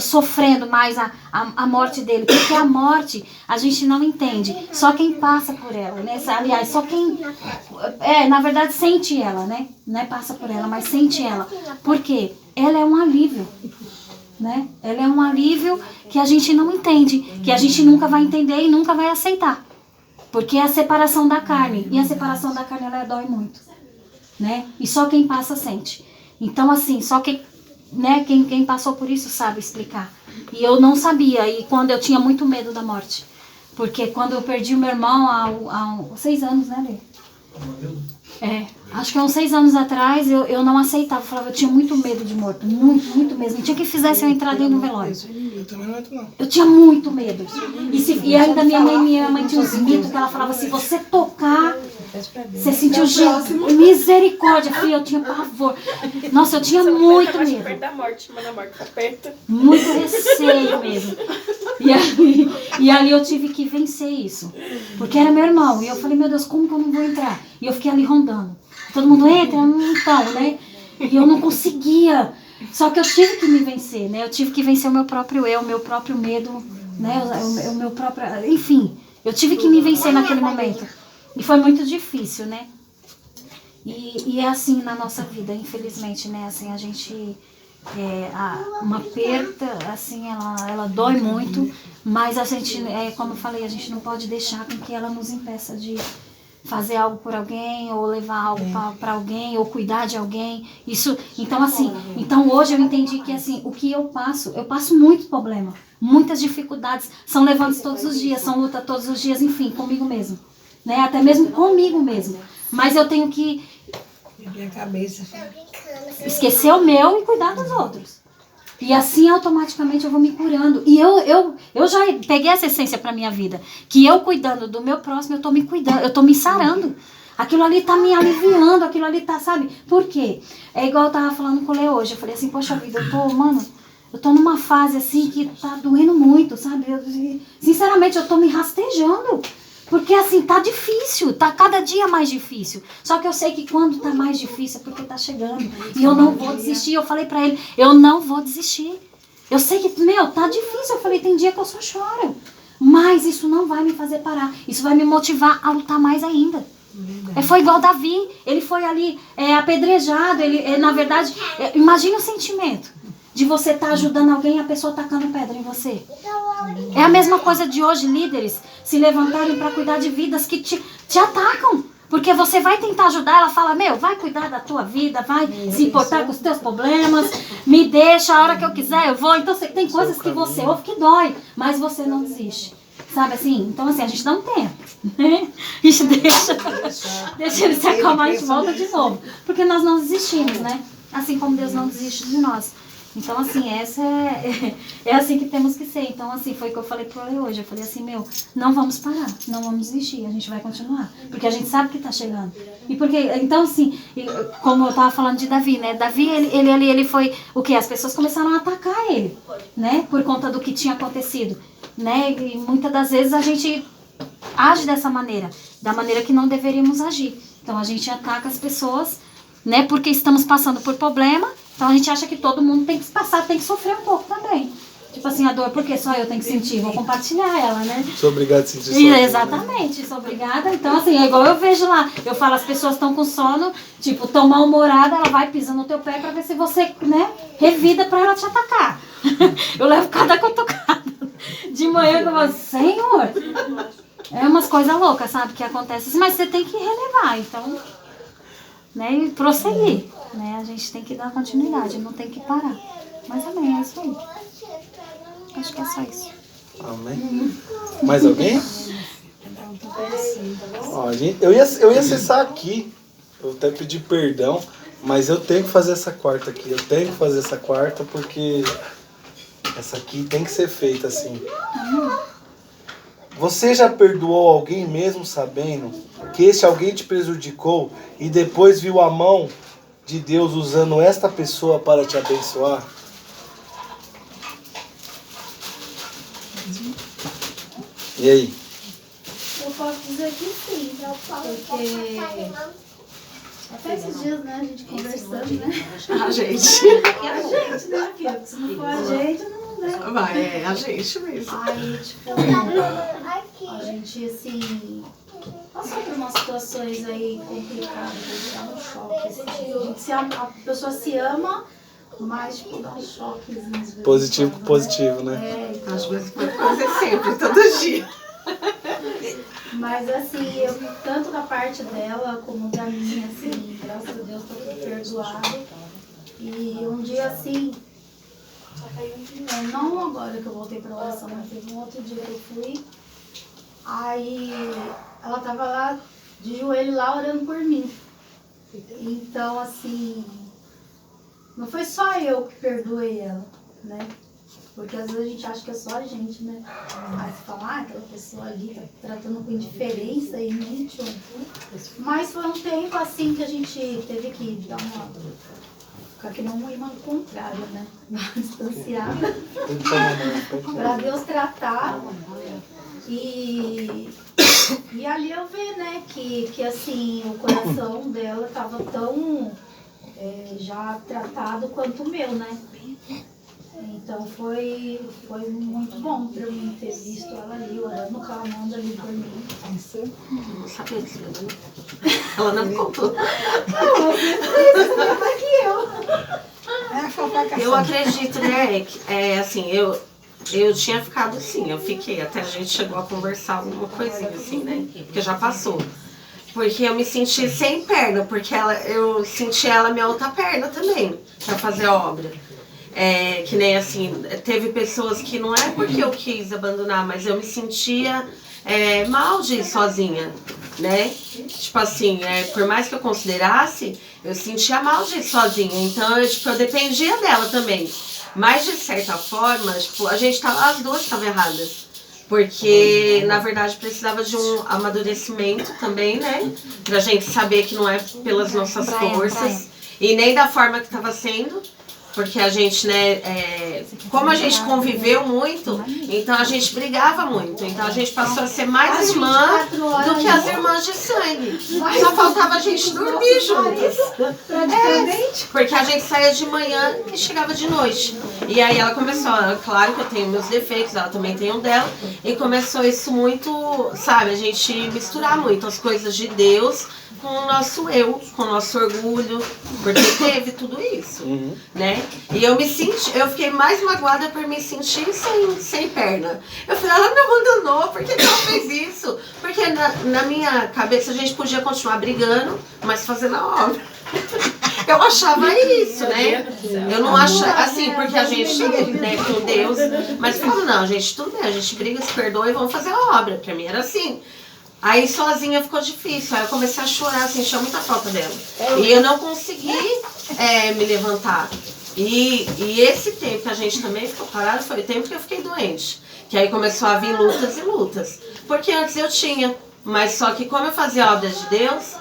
sofrendo mais a morte dele. Porque a morte a gente não entende. Só quem passa por ela, né? Aliás, só quem na verdade sente ela, né? Não é passa por ela, mas sente ela. Porque ela é um alívio, né? Ela é um alívio que a gente não entende, que a gente nunca vai entender e nunca vai aceitar. Porque é a separação da carne. E a separação da carne, ela dói muito, né? E só quem passa sente. Então, assim, só quem, né, quem passou por isso sabe explicar. E eu não sabia. E quando eu tinha muito medo da morte. Porque quando eu perdi o meu irmão há 6 anos, né, Lê? Acho que há uns 6 anos atrás eu não aceitava. Eu falava, eu tinha muito medo de morto. Muito, muito mesmo. Não tinha que fizesse eu entrar dentro do velório. Eu também não entro, não. Eu tinha muito medo. E ainda minha mãe tinha uns mitos que ela falava, se você tocar, você sentiu misericórdia, filha, eu tinha pavor. Nossa, eu tinha muito medo. Perto da morte, mas a morte tá perto. Muito receio mesmo. E ali eu tive que vencer isso. Porque era meu irmão. E eu falei, meu Deus, como que eu não vou entrar? E eu fiquei ali rondando. Todo mundo entra, então, né? E eu não conseguia. Só que eu tive que me vencer, né? Eu tive que vencer o meu próprio eu, o meu próprio medo, né? O meu próprio... Enfim, eu tive que me vencer naquele momento. E foi muito difícil, né? E é assim na nossa vida, infelizmente, né? Assim, a gente... uma perda, assim, ela dói muito, mas a gente, como eu falei, a gente não pode deixar com que ela nos impeça fazer algo por alguém, ou levar algo para alguém, ou cuidar de alguém. Isso, então assim, então hoje eu entendi que assim, o que eu passo muito problema, muitas dificuldades, são levantes todos os dias, são luta todos os dias, enfim, comigo mesmo, né? Até mesmo comigo mesmo. Mas eu tenho que esquecer o meu e cuidar dos outros. E assim automaticamente eu vou me curando. E eu já peguei essa essência pra minha vida. Que eu cuidando do meu próximo, eu tô me cuidando, eu tô me sarando. Aquilo ali tá me aliviando, aquilo ali tá, sabe? Por quê? É igual eu tava falando com o Leo hoje. Eu falei assim, poxa vida, eu tô numa fase assim que tá doendo muito, sabe? Sinceramente, eu tô me rastejando. Porque assim, tá difícil, tá cada dia mais difícil. Só que eu sei que quando tá mais difícil é porque tá chegando. E eu não vou desistir. Eu falei pra ele, eu não vou desistir. Eu sei que, tá difícil. Eu falei, tem dia que eu só choro. Mas isso não vai me fazer parar. Isso vai me motivar a lutar mais ainda. Foi igual Davi. Ele foi ali apedrejado. Ele, na verdade, imagine o sentimento de você estar ajudando alguém e a pessoa tacando pedra em você. É a mesma coisa de hoje, líderes se levantarem para cuidar de vidas que te atacam. Porque você vai tentar ajudar, ela fala, vai cuidar da tua vida, vai se importar com os teus problemas, me deixa, a hora que eu quiser eu vou. Então tem coisas que você ouve que dói, mas você não desiste. Sabe assim? Então assim, a gente dá um tempo, né? A gente deixa ele se acalmar e a gente volta de novo. Porque nós não desistimos, né? Assim como Deus não desiste de nós. Então, assim, essa é assim que temos que ser. Então, assim, foi o que eu falei pro Leo hoje. Eu falei assim, não vamos parar, não vamos desistir, a gente vai continuar. Porque a gente sabe que tá chegando. E porque, então, assim, como eu tava falando de Davi, né? Davi, ele foi o quê? As pessoas começaram a atacar ele, né? Por conta do que tinha acontecido, né? E muitas das vezes a gente age dessa maneira, da maneira que não deveríamos agir. Então, a gente ataca as pessoas, né? Porque estamos passando por problema. Então a gente acha que todo mundo tem que passar, tem que sofrer um pouco também. Tipo assim, a dor, porque só eu tenho que sentir? Vou compartilhar ela, né? Sou obrigada a sentir sozinha. Exatamente, sou obrigada. Então assim, é igual eu vejo lá. Eu falo, as pessoas estão com sono, tipo, tão mal-humorada, ela vai pisando no teu pé pra ver se você, né, revida pra ela te atacar. Eu levo cada cutucada. De manhã eu falo, Senhor, é umas coisas loucas, sabe, que acontecem. Mas você tem que relevar, então, né, e prosseguir. Né? A gente tem que dar continuidade, não tem que parar. Mas amém, é isso aí. Acho que é só isso. Amém. Mais alguém? Ó, gente, eu ia acessar aqui. Eu até pedi perdão, mas eu tenho que fazer essa quarta aqui. Eu tenho que fazer essa quarta porque essa aqui tem que ser feita assim. Você já perdoou alguém mesmo sabendo que esse alguém te prejudicou e depois viu a mão de Deus usando esta pessoa para te abençoar? E aí? Eu posso dizer que sim, porque até esses dias, né, a gente conversando, né? A gente. É a gente, né, filha? Porque se não for a gente, não, né? Vai, é a gente mesmo. Aí, tipo, a gente, assim, passou por umas situações aí complicadas, a gente tá no choque. Assim, a pessoa se ama, mas, tipo, dá um choquezinho. Positivo com positivo, né? Então, às vezes pode fazer sempre, todo dia. Mas assim, eu tanto da parte dela como da minha, assim, graças a Deus tá tudo perdoado. E um dia assim, não agora que eu voltei pra oração, mas teve um outro dia que eu fui, aí ela tava lá de joelho lá orando por mim. Então assim, não foi só eu que perdoei ela, né? Porque às vezes a gente acha que é só a gente, né? Aí você fala, aquela pessoa ali tá tratando com indiferença e mente. Mas foi um tempo assim que a gente teve que dar uma... ficar que não uma irmã contrária, né? Distanciada. Pra Deus tratar. E ali eu vi, né, que assim, o coração dela tava tão já tratado quanto o meu, né? Então foi muito bom pra mim ter visto ela ali, orando, clamando ali por mim. Não sabia disso, né? Ela não me contou. Não, você eu acredito, né? Assim, eu tinha ficado assim, eu fiquei, até a gente chegou a conversar alguma coisinha assim, né? Porque já passou. Porque eu me senti sem perna, porque eu senti ela minha outra perna também, pra fazer a obra. Que nem assim, teve pessoas que não é porque eu quis abandonar, mas eu me sentia mal de ir sozinha, né? Tipo assim, por mais que eu considerasse, eu sentia mal de ir sozinha, então eu dependia dela também. Mas de certa forma, tipo, a gente as duas estavam erradas. Porque, na verdade, precisava de um amadurecimento também, né? Pra gente saber que não é pelas nossas forças e nem da forma que estava sendo. Porque a gente, né, como a gente conviveu muito, então a gente brigava muito. Então a gente passou a ser mais irmã do que as irmãs de sangue. Só faltava a gente dormir juntas. Porque a gente saía de manhã e chegava de noite. E aí ela começou, claro que eu tenho meus defeitos, ela também tem um dela. E começou isso muito, sabe, a gente misturar muito as coisas de Deus com o nosso eu, com o nosso orgulho, porque teve tudo isso, né? E eu fiquei mais magoada por me sentir sem perna. Eu falei, ela me abandonou, por que ela fez isso? Porque na minha cabeça a gente podia continuar brigando, mas fazendo a obra. Eu achava isso, né? Eu não achava, assim, porque a gente, né, com Deus, mas eu falo, não, gente, tudo bem, a gente briga, se perdoa e vamos fazer a obra. Pra mim era assim. Aí sozinha ficou difícil, aí eu comecei a chorar, sentia muita falta dela. E eu não consegui me levantar. E esse tempo que a gente também ficou parado foi o tempo que eu fiquei doente. Que aí começou a vir lutas e lutas. Porque antes eu tinha, mas só que como eu fazia obras de Deus,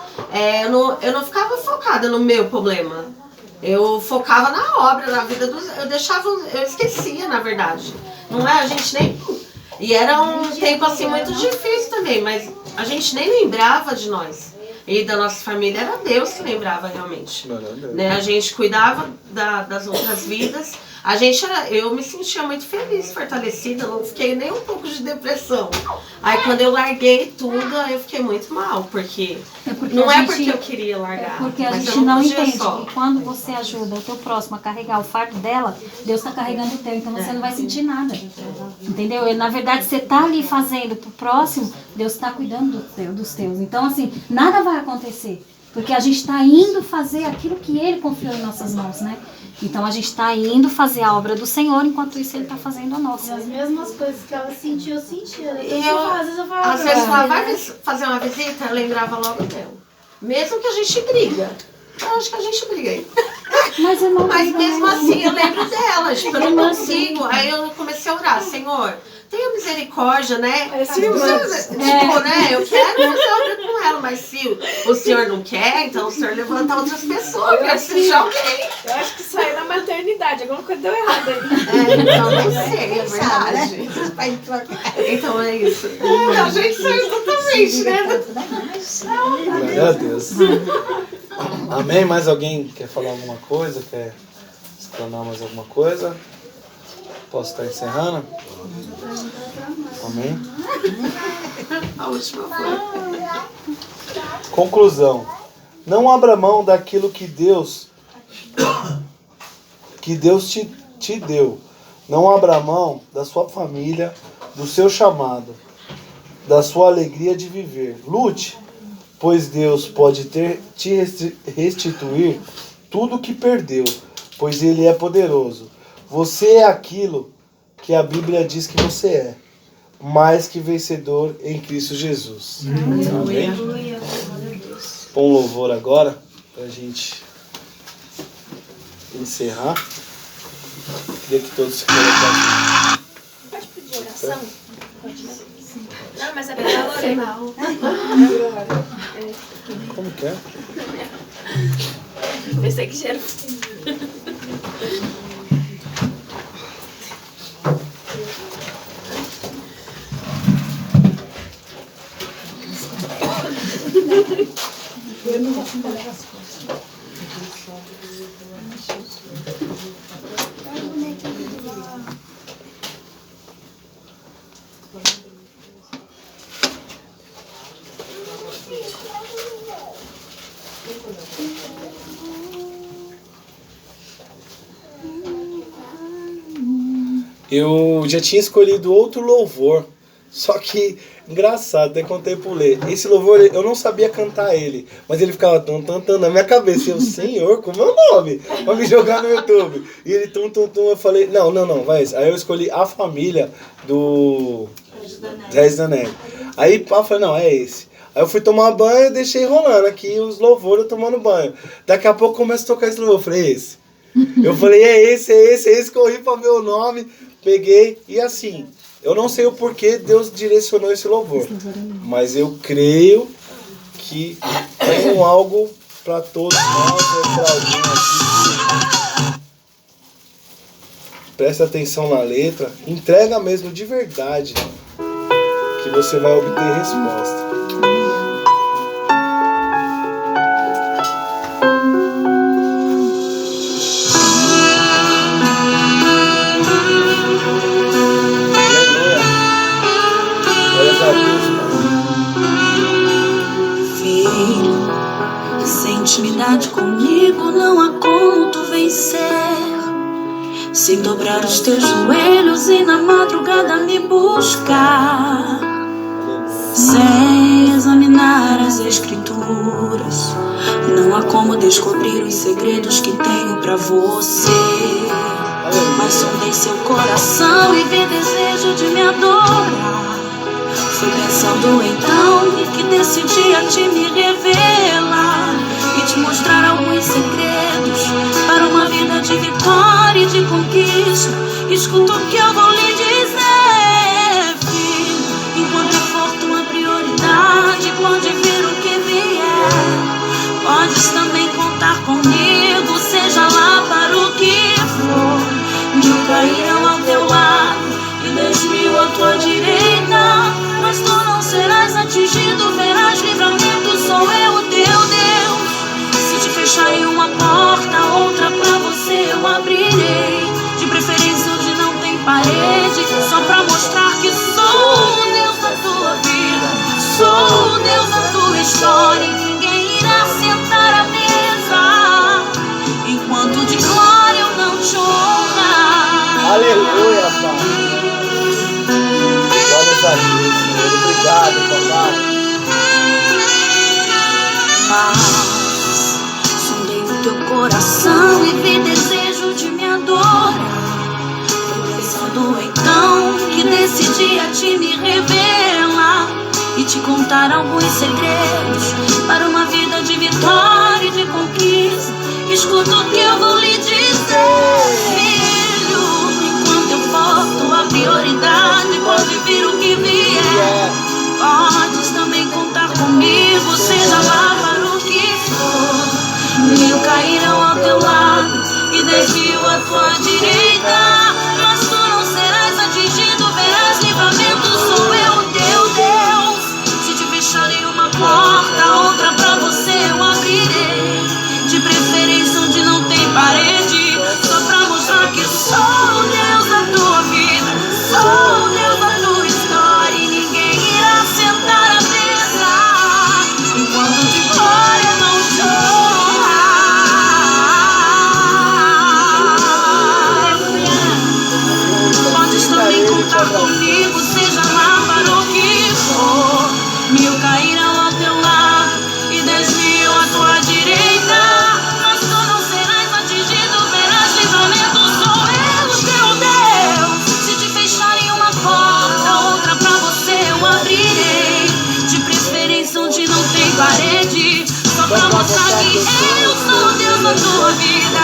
eu não ficava focada no meu problema. Eu focava na obra, na vida dos... Eu esquecia, na verdade. Não é? A gente nem... E era um tempo assim muito difícil também, mas a gente nem lembrava de nós. E da nossa família era Deus que lembrava realmente. Né? A gente cuidava das outras vidas. Eu me sentia muito feliz, fortalecida, não fiquei nem um pouco de depressão. Aí quando eu larguei tudo, aí eu fiquei muito mal, porque não é porque eu queria largar. Porque a mas gente não entende que quando você ajuda o teu próximo a carregar o fardo dela, Deus está carregando o teu, então você não vai sentir nada. Entendeu? Na verdade, você está ali fazendo pro próximo, Deus está cuidando dos teus. Então, assim, nada vai acontecer. Porque a gente está indo fazer aquilo que Ele confiou em nossas mãos, né? Então a gente está indo fazer a obra do Senhor, enquanto isso Ele está fazendo a nossa. E as mesmas coisas que ela sentiu, eu sentia. Às vezes ela vai fazer uma visita, eu lembrava logo dela. Mesmo que a gente briga. Eu acho que a gente briga aí. Mas mesmo assim eu lembro dela, tipo, eu não consigo. Aí eu comecei a orar, Senhor, tenha misericórdia, né? Tipo, né? Eu quero fazer obra com ela, mas se o Senhor não quer, então o Senhor levanta outras pessoas, eu preciso de alguém. Eu acho que isso aí na maternidade, alguma coisa deu errado aí. Então não sei, é verdade. Então é isso. A gente saiu totalmente, né? Glória a Deus. Amém? Mais alguém quer falar alguma coisa? Quer explanar mais alguma coisa? Posso estar encerrando? Amém? A última foi. Conclusão. Não abra mão daquilo que Deus te deu. Não abra mão da sua família, do seu chamado, da sua alegria de viver. Lute, pois Deus pode te restituir tudo o que perdeu, pois Ele é poderoso. Você é aquilo que a Bíblia diz que você é, mais que vencedor em Cristo Jesus. Amém? Põe um louvor agora, para a gente encerrar. Queria que todos se colocassem. Pode pedir oração? Pode, né? Não, mas é pela Lorena. Como que é? Pensei que já era. Eu não vou acender as coisas. Eu já tinha escolhido outro louvor, só que Engraçado, até contei pro Lê. Esse louvor, eu não sabia cantar ele, mas ele ficava tum na minha cabeça. Eu, Senhor, como é o nome? Pra me jogar no YouTube. E ele tum, eu falei, não, vai esse. Aí eu escolhi A Família do Regis Danelli. Aí pá, eu falei, não, é esse. Aí eu fui tomar banho e deixei rolando aqui os louvores tomando banho. Daqui a pouco começa a tocar esse louvor. Eu falei, esse. Eu falei, é esse. Corri pra ver o nome, peguei. E assim, eu não sei o porquê Deus direcionou esse louvor. Mas eu creio que tem algo para todos nós, ou para alguém aqui. Presta atenção na letra. Entrega mesmo de verdade, que você vai obter resposta. Filho, sem intimidade comigo não há como tu vencer. Sem dobrar os teus joelhos e na madrugada me buscar. Sem examinar as escrituras, não há como descobrir os segredos que tenho pra você. Mas sondei seu coração e vi desejo de me adorar. Fui pensando então que decidi a te me revelar e te mostrar alguns segredos para uma vida de vitória e de conquista. Escuta o que eu vou lhe dizer, filho. Enquanto eu for tua prioridade, pode vir o que vier. Podes também contar comigo, seja lá para o que for. 1000 cairão ao teu lado e 10.000 à tua direita, mas tu não serás atingido, verás livramento, sou eu o teu Deus. Se te fecharem uma porta, outra pra você eu abrirei. De preferência onde não tem parede, só pra mostrar que sou o Deus da tua vida, sou o Deus da tua história. E ninguém irá sentar à mesa enquanto de glória eu não te honrar. Aleluia, Pai. Glórias a Deus, Senhor. Obrigado, papai. Mas sondei o teu coração e vi desejo de me adorar. Fui pensando então que decidi a te me revelar e te contar alguns segredos para uma vida de vitória e de conquista. Escuta o que eu vou lhe dizer, filho. Enquanto eu for tua prioridade, pode vir o que vier. Podes também contar comigo, seja lá para o que for. 1000 cairão ao teu lado e 10.000 à tua direita, mas tu não serás atingido, verás livramento, sou eu o teu Deus. Se te fecharem uma porta, outra pra você eu abrirei. De preferência onde não tem parede, só pra mostrar que sou o Deus da tua vida, sou o Deus da tua história. E ninguém irá sentar à mesa enquanto de glória não te honrar. Podes também contar comigo, seja lá para o que for. 1000 cairão ao teu lado e 10.000 à tua direita, mas tu não serás atingido, verás livramento, sou eu o teu Deus. Se te fecharem uma porta, outra pra você eu abrirei. De preferência onde não tem parede, só pra mostrar que eu sou o Deus da tua vida,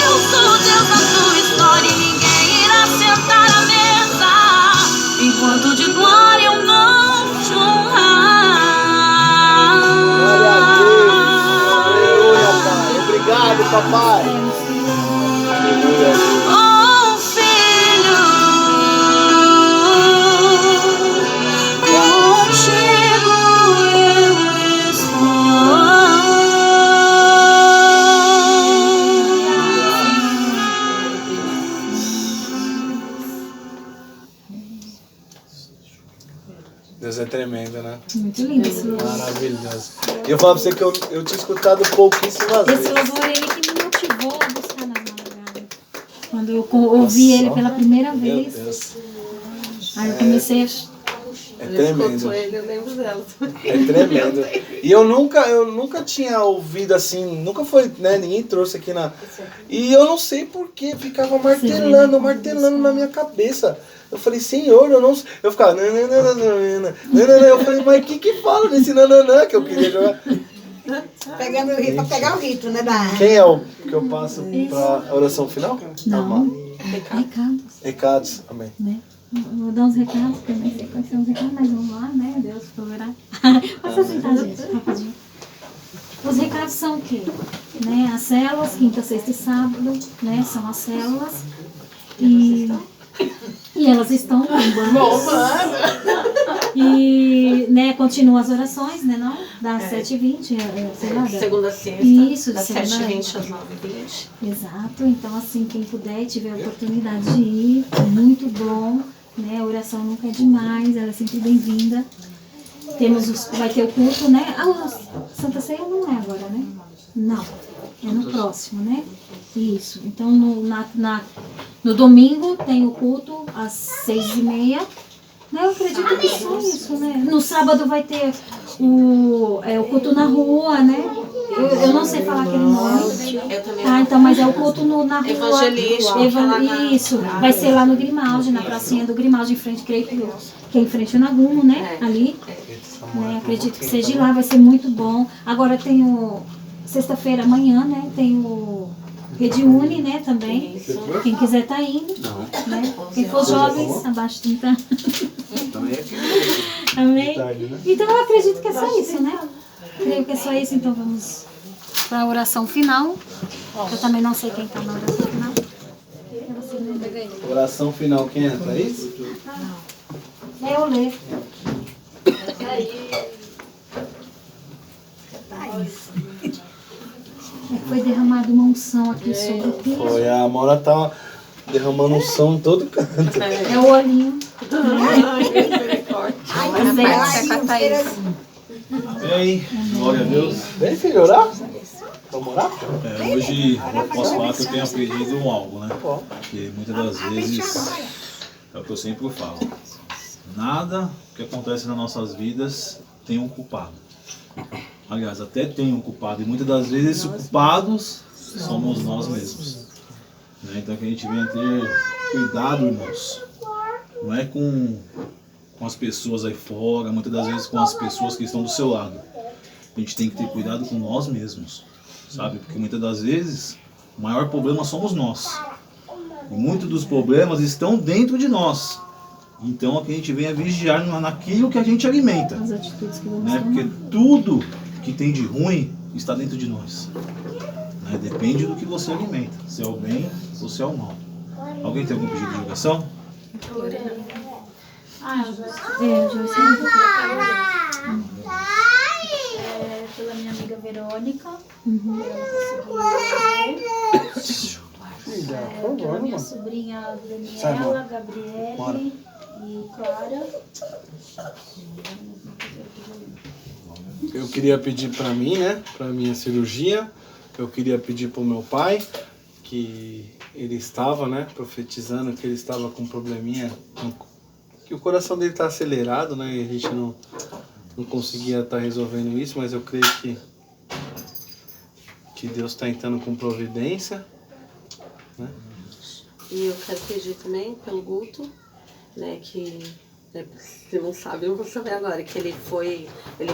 eu sou o Deus da tua história. E ninguém irá sentar à mesa enquanto de glória eu não te honrar. Glória a Deus. Aleluia, Pai. Obrigado, papai. Aleluia. Oh, filho, contigo eu estou. Deus é tremendo, né? Muito lindo esse louvor. Maravilhoso. E eu falo pra você que eu tinha escutado pouquíssimas vezes. Esse louvor ele que me motivou a buscar na madrugada. Quando eu ouvi ele pela primeira Meu vez, Deus. aí eu comecei É Ele tremendo. escutou ele, eu lembro dela. É tremendo. E eu nunca tinha ouvido assim, nunca foi, né? Ninguém trouxe aqui na. E eu não sei porquê, ficava martelando na minha cabeça. Eu falei, Senhor, eu não sei. Eu ficava, nananana. Eu falei, mas o que fala nesse nananã que eu queria jogar? Pegando o ritmo, pra pegar o ritmo, né? Quem é o que eu passo pra oração final? Não. Recados. Recados, amém. Né? Vou dar uns recados, porque eu nem sei quais são os recados, mas vamos lá, né? Deus proverá. Pode sentar, gente, rapidinho. Os recados são o quê? Né? As células, quinta, sexta e sábado, né? São as células. E elas estão bombando. E, né, continuam as orações, né, não? Das 7h20, sei lá. Segunda a sexta. Isso, das de 7h20 às 9h20. Exato, então assim, quem puder e tiver a oportunidade de ir, é muito bom, né? A oração nunca é demais, ela é sempre bem-vinda. Vai ter o culto, né? Santa Ceia não é agora, né? Não, é no próximo, né? Isso, então no domingo tem o culto às 6h30. Eu acredito que é só isso, né? No sábado vai ter o culto na rua, né? Eu não sei falar aquele nome. Eu também Então, mas é o culto na rua. Evangelístico. Isso, vai ser lá no Grimaldi, na pracinha do Grimaldi, em frente, creio que é em frente ao Nagumo, né? Ali. Né? Acredito que seja lá, vai ser muito bom. Agora tem sexta-feira, amanhã, né? Tem o Rede Uni, né, também. Quem quiser tá indo. Né? Quem for jovens, abaixo de 30 anos. Amém? Então eu acredito que é só isso, né? Creio que é só isso, então vamos para a oração final. Eu também não sei quem está na oração final. Oração final, quem é? Thaís? Eu leio. Foi derramada uma unção aqui sobre o piso. Foi, a Maura tá derramando unção em todo canto. É o olhinho. Amém. Glória a Deus. Vem, filho, orar? Vamos orar? Hoje, após fato, eu tenho aprendido algo, né? Porque muitas das vezes, é o que eu sempre falo, nada que acontece nas nossas vidas tem um culpado. Aliás, até tem um culpado, e muitas das vezes os culpados somos nós mesmos. Né? Então que a gente venha ter cuidado, irmãos. Não é com as pessoas aí fora, muitas das vezes com as pessoas que estão do seu lado. A gente tem que ter cuidado com nós mesmos, sabe? Porque muitas das vezes o maior problema somos nós. E muitos dos problemas estão dentro de nós. Então é que a gente venha vigiar naquilo que a gente alimenta. As atitudes que vamos né? Porque tudo que tem de ruim está dentro de nós. Né? Depende do que você alimenta, se é o bem ou se é o mal. Alguém tem algum pedido de oração? Pela minha amiga Verônica. Pela minha sobrinha Daniela, Gabriele e Clara. Eu queria pedir para mim, né, para minha cirurgia. Eu queria pedir para o meu pai, que ele estava, né, profetizando que ele estava com um probleminha, que o coração dele está acelerado, né, e a gente não conseguia estar resolvendo isso, mas eu creio que Deus está entrando com providência, né. E eu quero pedir também pelo Guto, né, que se não sabe, eu vou saber agora, que ele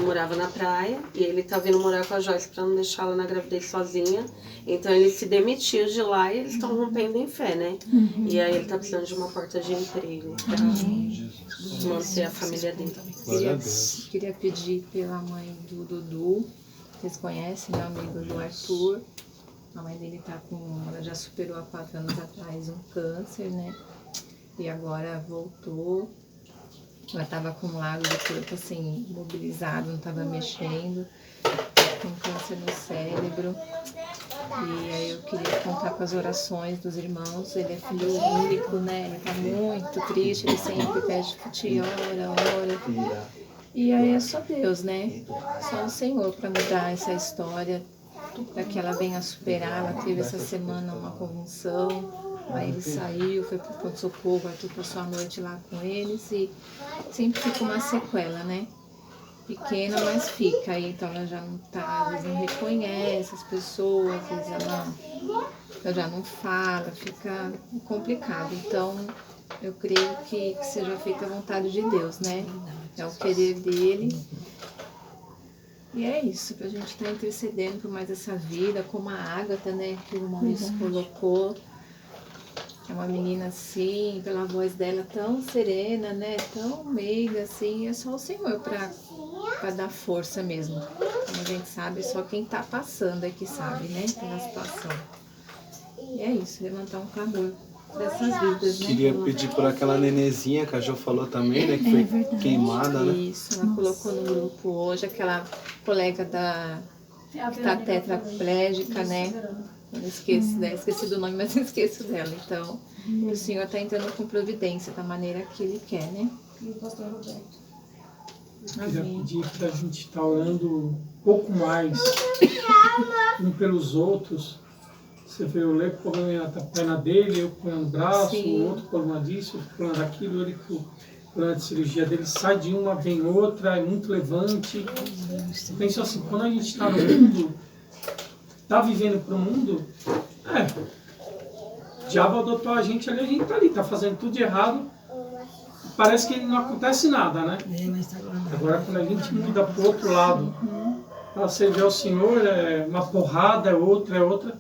morava na praia e ele tá vindo morar com a Joyce para não deixar ela na gravidez sozinha. Então ele se demitiu de lá e eles estão rompendo em fé, né? E aí ele tá precisando de uma porta de emprego para manter a família dele. Queria pedir pela mãe do Dudu, vocês conhecem, meu amigo do Arthur. A mãe dele ela já superou há 4 anos atrás um câncer, né? E agora voltou. Ela estava com um lado do corpo assim, imobilizado, não estava mexendo, com câncer no cérebro. E aí eu queria contar com as orações dos irmãos. Ele é filho único, né? Ele está muito triste, ele sempre pede que te ora. E aí é só Deus, né? Só o Senhor para mudar essa história, para que ela venha superar. Ela teve essa semana uma convulsão. Aí ele saiu, foi pro pronto-socorro, o Arthur passou a noite lá com eles e sempre fica uma sequela, né? Pequena, mas fica. Aí então ela já não tá, às vezes não reconhece as pessoas, às vezes ela já não fala, fica complicado. Então eu creio que seja feita a vontade de Deus, né? É o querer dele. E é isso, que a gente está intercedendo por mais essa vida, como a Ágata, né, que o Maurício colocou. É uma menina assim, pela voz dela tão serena, né, tão meiga, assim, é só o Senhor para dar força mesmo. Como a gente sabe, só quem está passando é que sabe, né, pela situação. E é isso, levantar um clamor dessas vidas, né? Queria pedir por aquela nenezinha que a Jo falou também, né, que foi queimada, né? Isso, ela colocou no grupo hoje, aquela colega que tá tetraplégica, né? Eu esqueci do nome, mas não esqueço dela. Então, o Senhor está entrando com providência da maneira que Ele quer, né? E o pastor Roberto. Eu queria pedir para a gente estar orando um pouco mais um pelos outros. Você vê o Lê com a perna dele, eu com o braço, o outro com problema disso, outro com problema daquilo, ele com o problema de cirurgia dele, sai de uma, vem outra, é muito levante. Penso assim, quando a gente está no mundo, está vivendo para o mundo, o diabo adotou a gente ali está ali, está fazendo tudo de errado, parece que não acontece nada, né? Agora quando a gente muda para o outro lado, para servir ao Senhor, é uma porrada, é outra,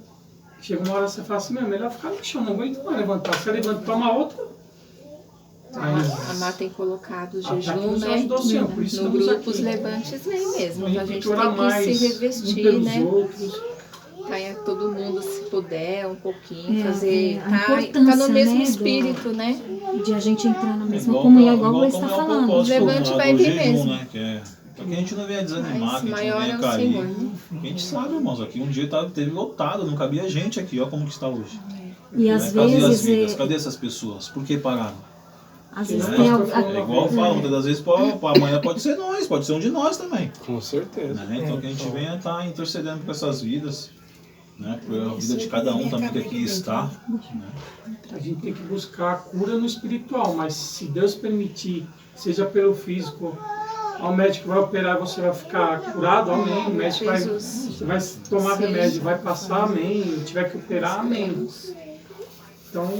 chega uma hora você fala assim, é melhor ficar no chão, não aguento mais levantar, você levanta para uma outra. A Má tem colocado o jejum, né? No grupo os levantes vem mesmo, a gente tem que se revestir, né? Tá todo mundo, se puder, um pouquinho, fazer. Tá no mesmo espírito, né? De a gente entrar na mesma comunhão, igual o Luiz está falando. O levante vai vir mesmo. Né? Para que a gente não venha desanimar, que a gente maior não venha é o cair. Senhor, né? A gente sabe, irmãos, aqui um dia teve lotado, não cabia gente aqui, ó como que está hoje. E às Cadê as vezes... vidas? Cadê essas pessoas? Por que pararam? Às vezes É igual eu falo, muitas das vezes amanhã pode ser nós, pode ser um de nós também. Com certeza. Né? Então que a gente venha estar intercedendo por essas vidas, né? Por a vida de cada um também que aqui está. Né? A gente tem que buscar a cura no espiritual, mas se Deus permitir, seja pelo físico, o médico vai operar, você vai ficar curado, amém. O médico você vai tomar remédio, vai passar, amém. Se tiver que operar, amém. Então,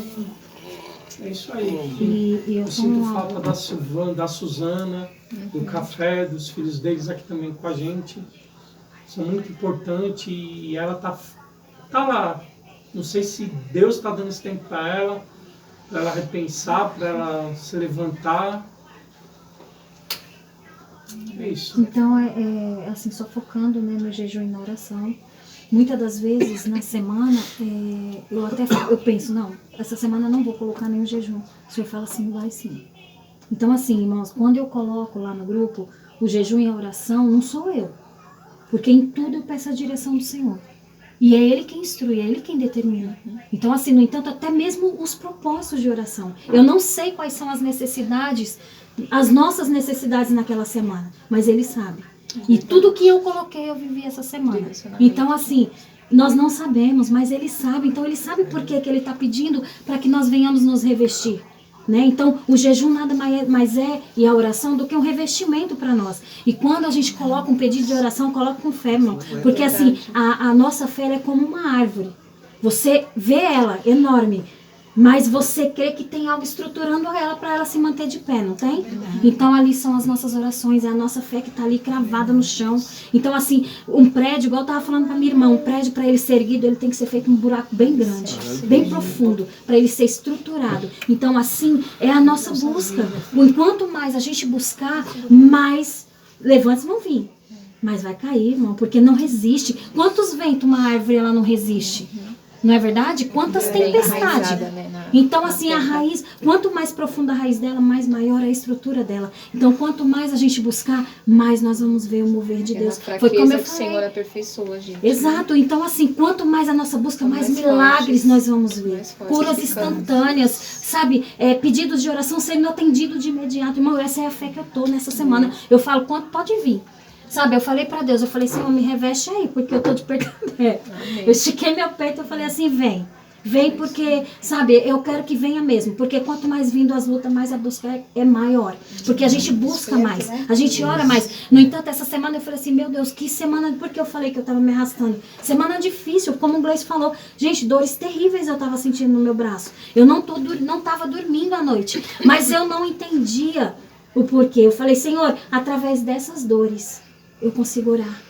é isso aí. Eu sinto falta da Silvana, da Suzana, do café, dos filhos deles aqui também com a gente. São muito importantes e ela tá lá. Não sei se Deus está dando esse tempo para ela repensar, para ela se levantar. É isso. Então, assim, só focando, né, no jejum e na oração. Muitas das vezes, na semana, eu penso, não, essa semana eu não vou colocar nenhum jejum. O Senhor fala assim, vai sim. Então, assim, irmãos, quando eu coloco lá no grupo o jejum e a oração, não sou eu. Porque em tudo eu peço a direção do Senhor. E é Ele quem instrui, é Ele quem determina. Então, assim, no entanto, até mesmo os propósitos de oração. Eu não sei quais são as necessidades, as nossas necessidades naquela semana, mas Ele sabe. E tudo que eu coloquei, eu vivi essa semana. Então, assim, nós não sabemos, mas Ele sabe. Então, Ele sabe por que Ele está pedindo para que nós venhamos nos revestir. Né? Então, o jejum nada mais é, e a oração, do que um revestimento para nós. E quando a gente coloca um pedido de oração, coloca com fé, irmão. Porque assim, a nossa fé é como uma árvore. Você vê ela enorme, mas você crê que tem algo estruturando ela para ela se manter de pé, não tem? Então ali são as nossas orações, é a nossa fé que está ali cravada no chão. Então assim, um prédio, igual eu estava falando para minha irmã, um prédio para ele ser erguido, ele tem que ser feito um buraco bem grande, bem profundo, para ele ser estruturado. Então assim, é a nossa busca. Enquanto mais a gente buscar, mais levantes vão vir. Mas vai cair, irmão, porque não resiste. Quantos ventos uma árvore ela não resiste? Não é verdade? Quantas tempestades. Então, assim, a raiz, quanto mais profunda a raiz dela, mais maior a estrutura dela. Então, quanto mais a gente buscar, mais nós vamos ver o mover de Deus. Foi como eu falei. O Senhor aperfeiçoa a gente. Exato. Então, assim, quanto mais a nossa busca, mais milagres nós vamos ver. Curas instantâneas, sabe? Pedidos de oração sendo atendido de imediato. Irmão, essa é a fé que eu tô nessa semana. Eu falo, quanto pode vir. Sabe, eu falei pra Deus, eu falei, Senhor, me reveste aí, porque eu tô de perto. Eu estiquei meu peito, eu falei assim, vem Vem porque, sabe, eu quero que venha mesmo. Porque quanto mais vindo as lutas, mais a busca é maior. Porque a gente busca mais, a gente ora mais. No entanto, essa semana eu falei assim, meu Deus, que semana... Porque eu falei que eu tava me arrastando. Semana difícil, como o Gleice falou. Gente, dores terríveis eu tava sentindo no meu braço. Eu não tava dormindo à noite. Mas eu não entendia o porquê. Eu falei, Senhor, através dessas dores, eu consigo orar.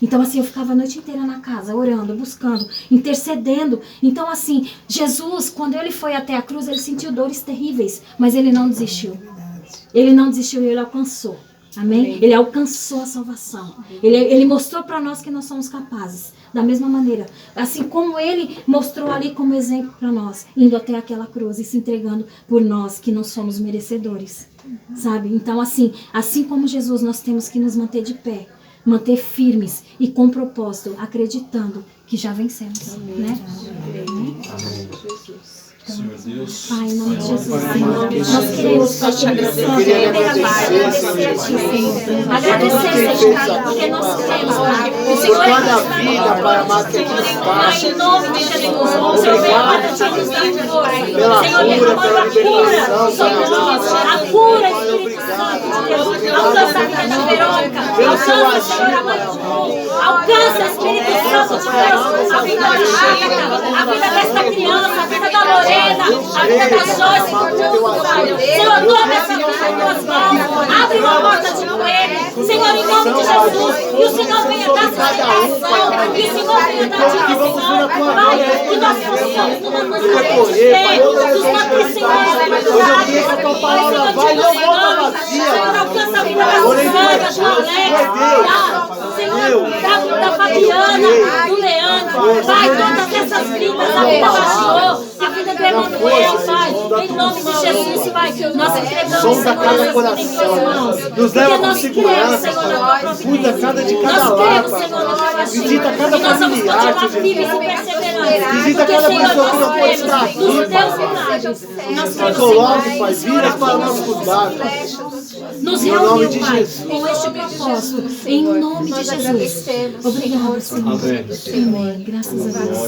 Então, assim, eu ficava a noite inteira na casa, orando, buscando, intercedendo. Então, assim, Jesus, quando ele foi até a cruz, ele sentiu dores terríveis, mas ele não desistiu. Ele não desistiu e ele alcançou. Amém? Ele alcançou a salvação. Ele mostrou para nós que nós somos capazes. Da mesma maneira, assim como ele mostrou ali como exemplo para nós, indo até aquela cruz e se entregando por nós que não somos merecedores. Sabe? Então, assim como Jesus, nós temos que nos manter de pé. Manter firmes e com propósito, acreditando que já vencemos, né? Amém. Senhor Deus, Pai, em nome de Jesus, Senhor, nós queremos te agradecer, Senhor, porque nós temos, Pai, o Senhor por cada vida, Pai amado, que aqui está. em nome de Jesus, o Senhor veio para te nos dar força, Pela Senhor, cura, derramando pela a cura libertação, sobre nós, a cura, Espírito Santo de Deus, alcança a vida da Verônica, alcança, Senhor, a mãe do mundo, alcança, Espírito Santo de Deus, a vida da Rita, a vida desta criança, a vida da Lorena, a vida da Joyce, por Deus, Pai. Senhor, toma essa vida em tuas mãos, abre uma porta de emprego, Senhor, em nome de Jesus, e o Senhor venha dar sustentação, e o Senhor venha dar dica, Senhor, Pai, que nós possamos nos manter de pé, nos manter, Senhor, preparados, Pai, Senhor, de nós, Senhor, alcança a vida da Suzana, da Alex, Senhor, da Fabiana, do Leandro, Pai, todas essas vidas, a vida da Jo, a vida do Emanuel, Pai, em nome de Jesus, Pai, nós entregamos, Sonda cada Senhor, coração, nos leva com segurança, cuida de cada lar, Pai. Visita cada familiar, visita cada pessoa que não pode estar aqui, Pai. Coloque, Pai, vidas para nós cuidar, Pai. Nos Em nome reuniu, de Pai, Jesus. com este propósito, em nome de Jesus. Obrigada, Senhor. Amém. Graças a Deus.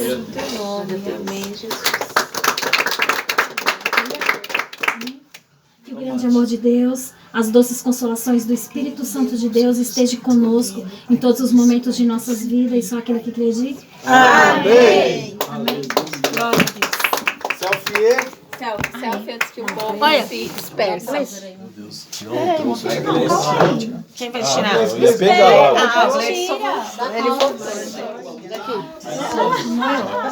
Amém, Jesus. Que o grande amor de Deus, as doces consolações do Espírito Santo de Deus esteja conosco em todos os momentos de nossas vidas. E só aquele que acredita. Amém. Amém. Selfie. Selfie antes que o povo Olha. se dispersa. Quem vai tirar? Eu ia pegar. Ele voltou.